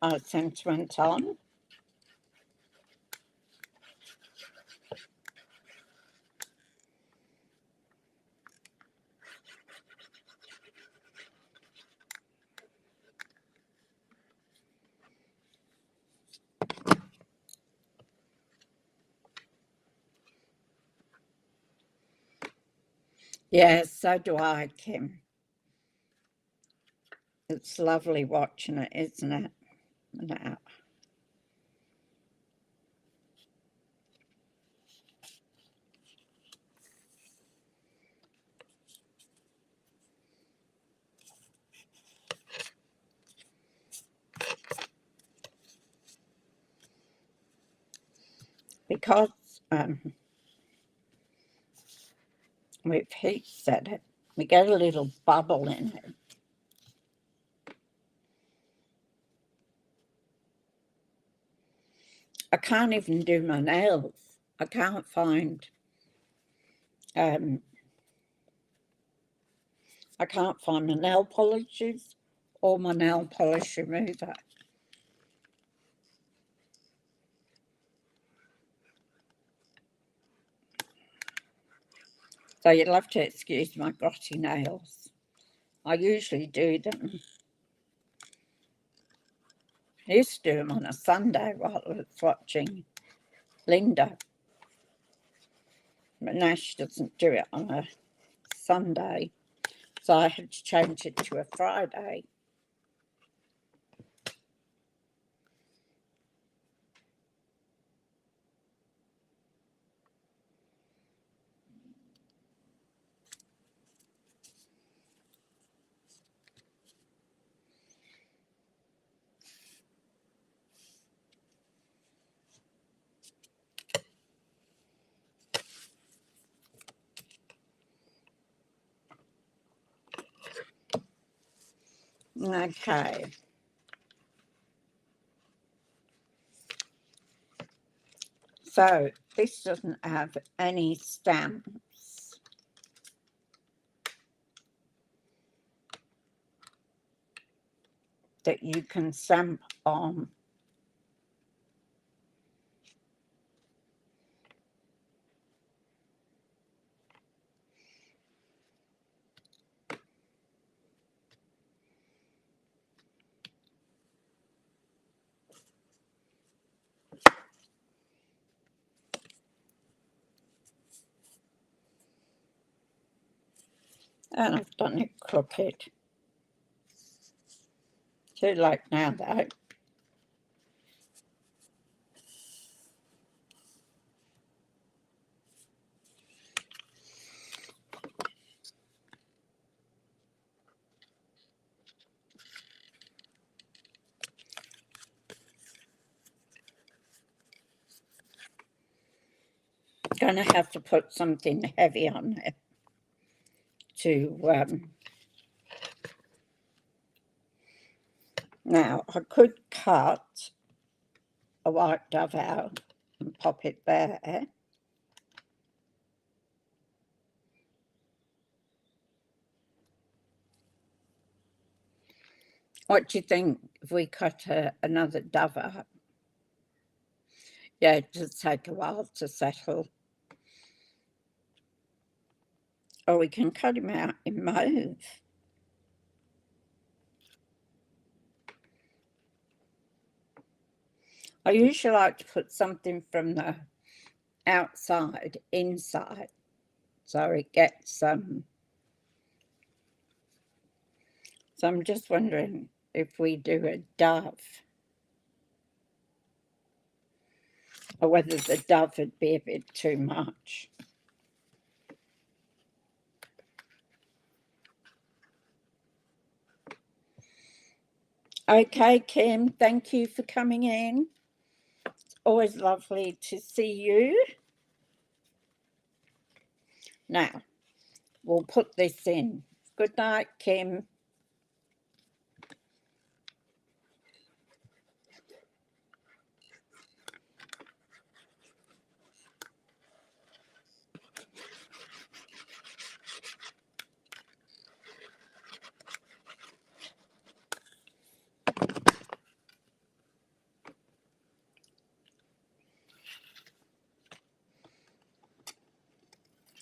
our sentiment on. Yes, so do I, Kim. It's lovely watching it, isn't it? Now. Because we've heat set it, we get a little bubble in it. I can't even do my nails. I can't find my nail polishes or my nail polish remover. So you'll have to excuse my grotty nails. I usually do them. I used to do them on a Sunday while I was watching Linda. But now she doesn't do it on a Sunday. So I had to change it to a Friday. Okay. So this doesn't have any stamps. That you can stamp on. And I've done it crooked. Too late now, though. Gonna have to put something heavy on it to now I could cut a white dove out and pop it there. What do you think if we cut another dove out? Yeah, it does take a while to settle. Or we can cut him out in mauve. I usually like to put something from the outside inside, so it gets so I'm just wondering if we do a dove, or whether the dove would be a bit too much. Okay, Kim, thank you for coming in. It's always lovely to see you. Now, we'll put this in. Good night, Kim.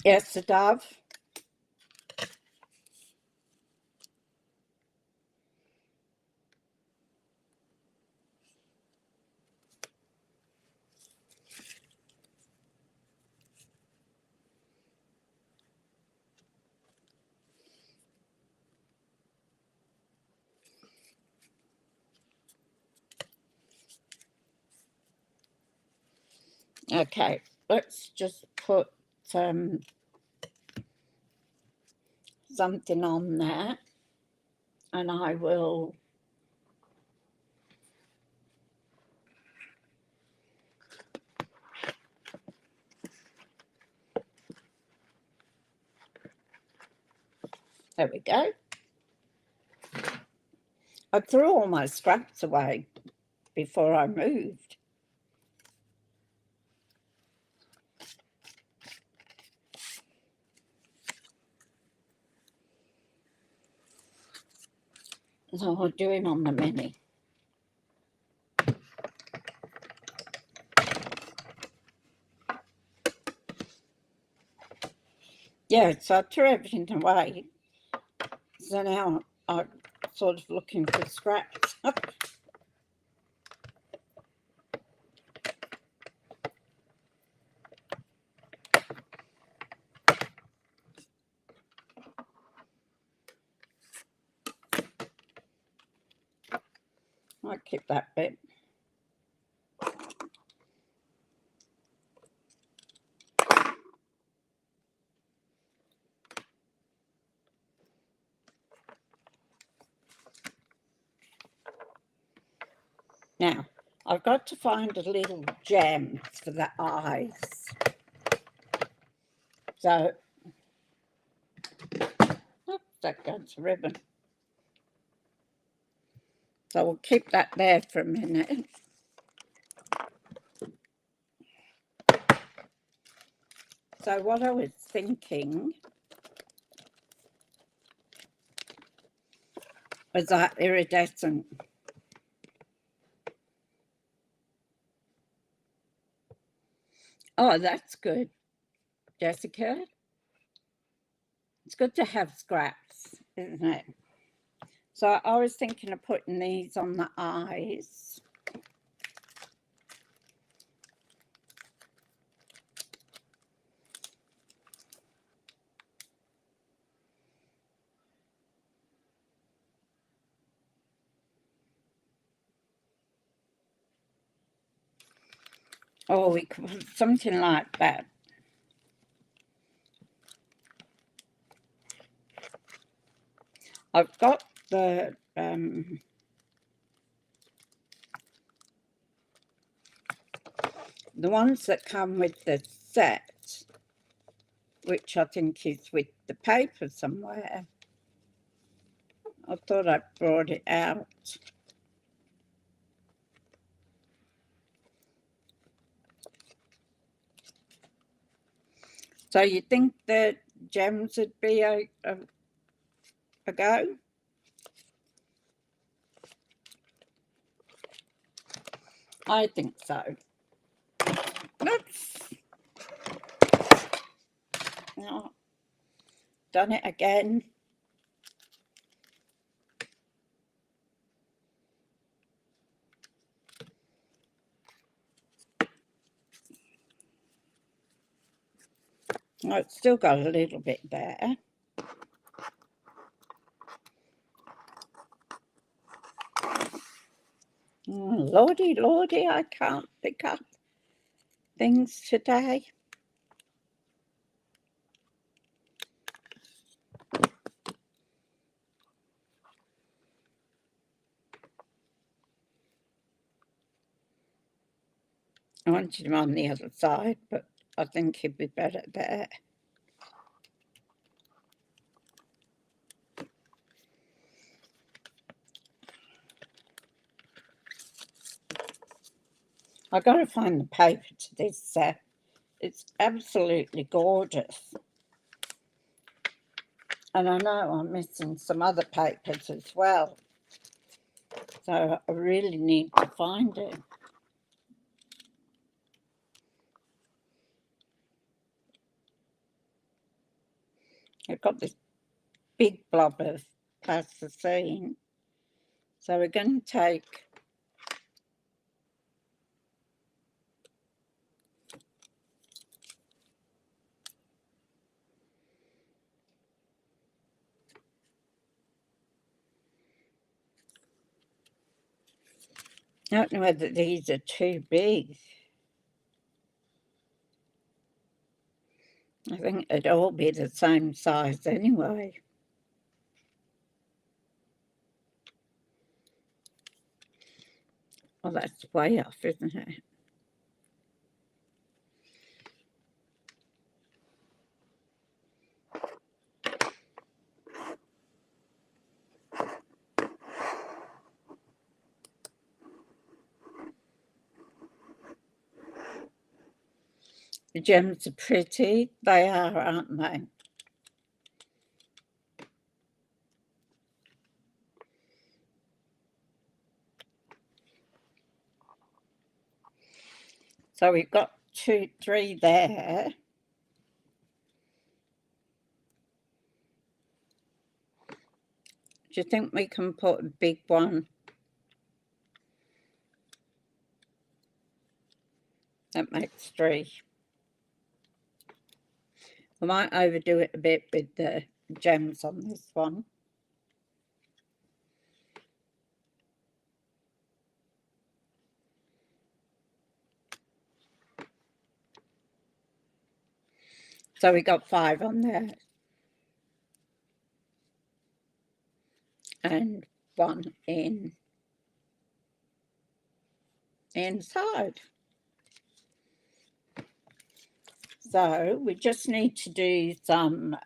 Yes, the dove. Okay, let's just put something on there, and I will there we go. I threw all my scraps away before I moved. So I'll do him on the mini. Yeah, so I threw everything away. So now I'm sort of looking for scraps. I'll keep that bit. Now, I've got to find a little gem for the eyes. So, oops, that goes ribbon. So we'll keep that there for a minute. So what I was thinking was that iridescent. Oh, that's good, Jessica. It's good to have scraps, isn't it? So I was thinking of putting these on the eyes. Oh, we could put something like that. I've got the ones that come with the set, which I think is with the paper somewhere. I thought I brought it out. So you think the gems would be a go? I think so. Oops. Oh, done it again. Oh, it's still got a little bit there. Oh, Lordy, Lordy, I can't pick up things today. I wanted him on the other side, but I think he'd be better there. I've got to find the paper to this set. It's absolutely gorgeous. And I know I'm missing some other papers as well. So I really need to find it. I've got this big blob of plasticine. So we're going to take I don't know whether these are too big. I think it'd all be the same size anyway. Well, that's way off, isn't it? The gems are pretty. They are, aren't they? So we've got 2, 3 there. Do you think we can put a big one? That makes 3. I might overdo it a bit with the gems on this one. So we got 5 on there. And 1 inside. So we just need to do some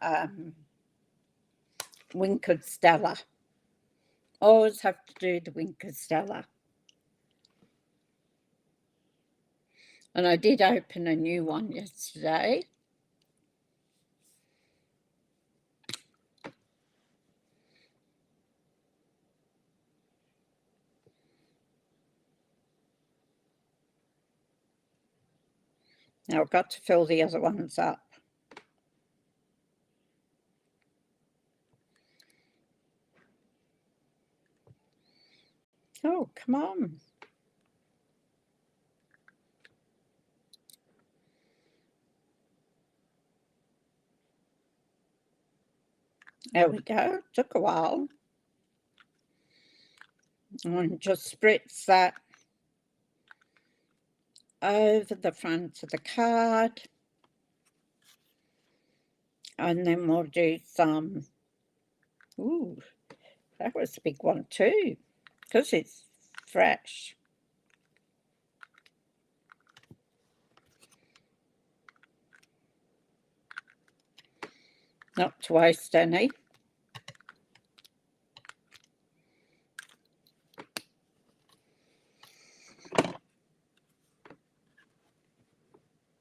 winkered Stella. Always have to do the winkered Stella. And I did open a new one yesterday. Now I've got to fill the other ones up. Oh, come on. There we go. Took a while. And just spritz that over the front of the card. And then we'll do some, ooh, that was a big one too, because it's fresh. Not to waste any.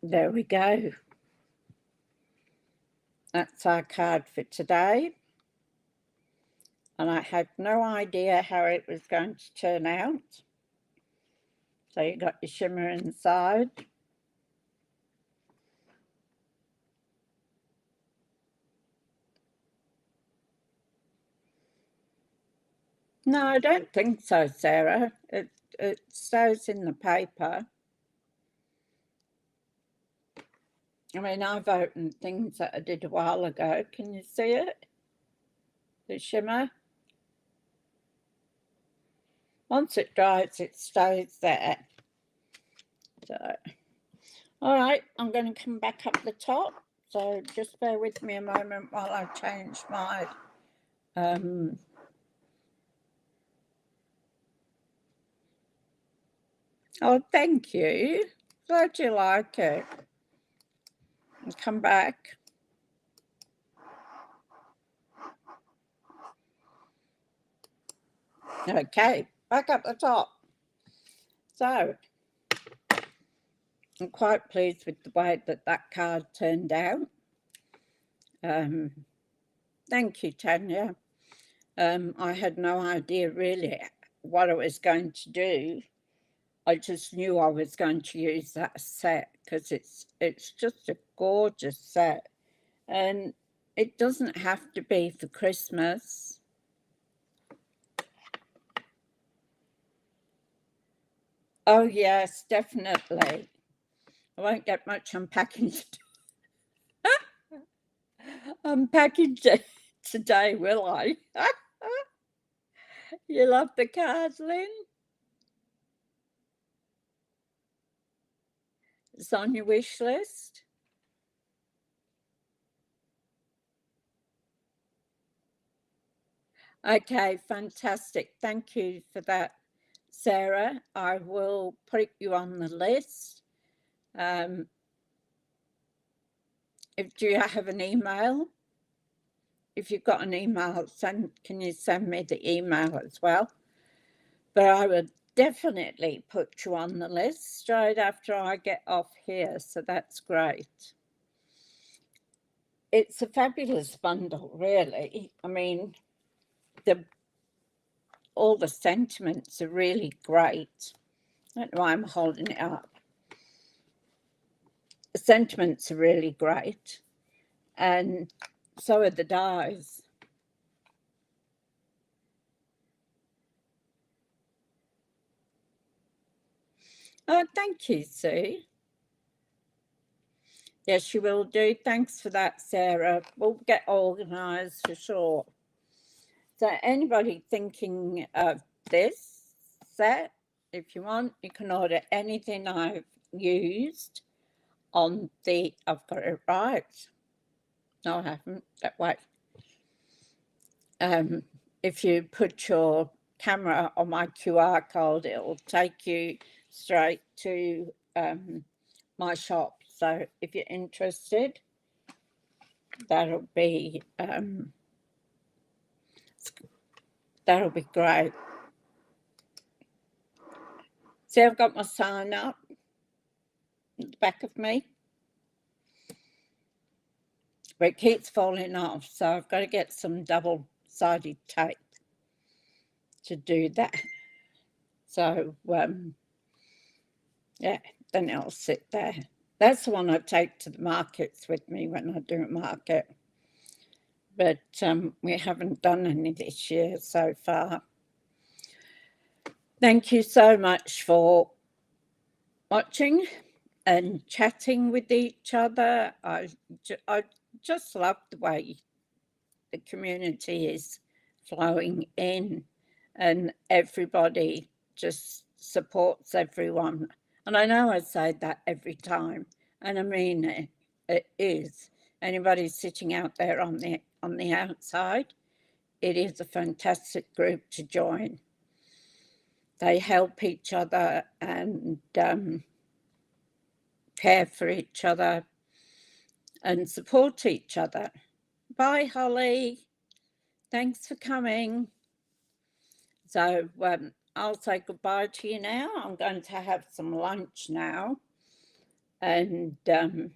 There we go. That's our card for today. And I had no idea how it was going to turn out. So you got your shimmer inside. No, I don't think so, Sarah. It stays in the paper. I mean, I've opened things that I did a while ago. Can you see it? The shimmer. Once it dries, it stays there. So, all right, I'm going to come back up the top. So just bear with me a moment while I change my oh, thank you. Glad you like it. And come back. Okay, back up the top. So I'm quite pleased with the way that card turned out. Thank you, Tanya. I had no idea really what I was going to do. I just knew I was going to use that set because it's just a gorgeous set. And it doesn't have to be for Christmas. Oh, yes, definitely. I won't get much unpacking today, will I? You love the card, Lynn? It's on your wish list? Okay, fantastic. Thank you for that, Sarah. I will put you on the list. Do you have an email? If you've got an email, can you send me the email as well? But I would definitely put you on the list straight after I get off here, so that's great. It's a fabulous bundle, really. I mean, all the sentiments are really great. I don't know why I'm holding it up. sentiments are really great, and so are the dies. Oh, thank you, Sue. Yes, you will do. Thanks for that, Sarah. We'll get organised for sure. So anybody thinking of this set, if you want, you can order anything I've used on the, I've got it right. No, I haven't. That way. If you put your camera on my QR code, it'll take you straight to my shop. So if you're interested, that'll be great. See, I've got my sign up at the back of me, but it keeps falling off, so I've got to get some double-sided tape to do that. So yeah, then it'll sit there. That's the one I take to the markets with me when I do a market. But we haven't done any this year so far. Thank you so much for watching and chatting with each other. I just love the way the community is flowing in and everybody just supports everyone. And I know I say that every time, and I mean it. It is. Anybody sitting out there on the outside, it is a fantastic group to join. They help each other and care for each other and support each other. Bye, Holly. Thanks for coming. So I'll say goodbye to you now. I'm going to have some lunch now, and then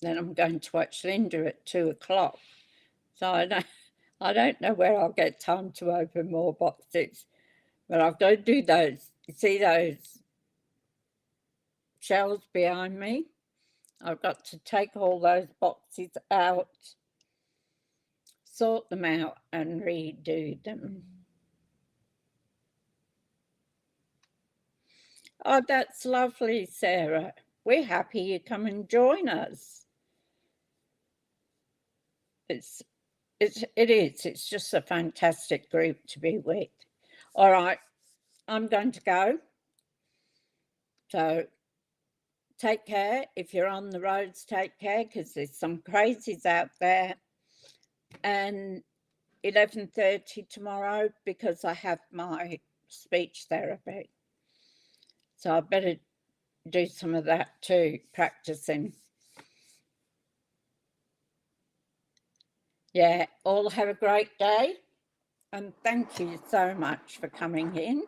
I'm going to watch Linda at 2:00. So I don't know where I'll get time to open more boxes, but I've got to do those. You see those shelves behind me? I've got to take all those boxes out, sort them out, and redo them. Oh, that's lovely, Sarah. We're happy you come and join us. It is. It's just a fantastic group to be with. All right, I'm going to go. So take care. If you're on the roads, take care, because there's some crazies out there. And 11:30 tomorrow, because I have my speech therapy. So I better do some of that too, practicing. Yeah, all have a great day, and thank you so much for coming in.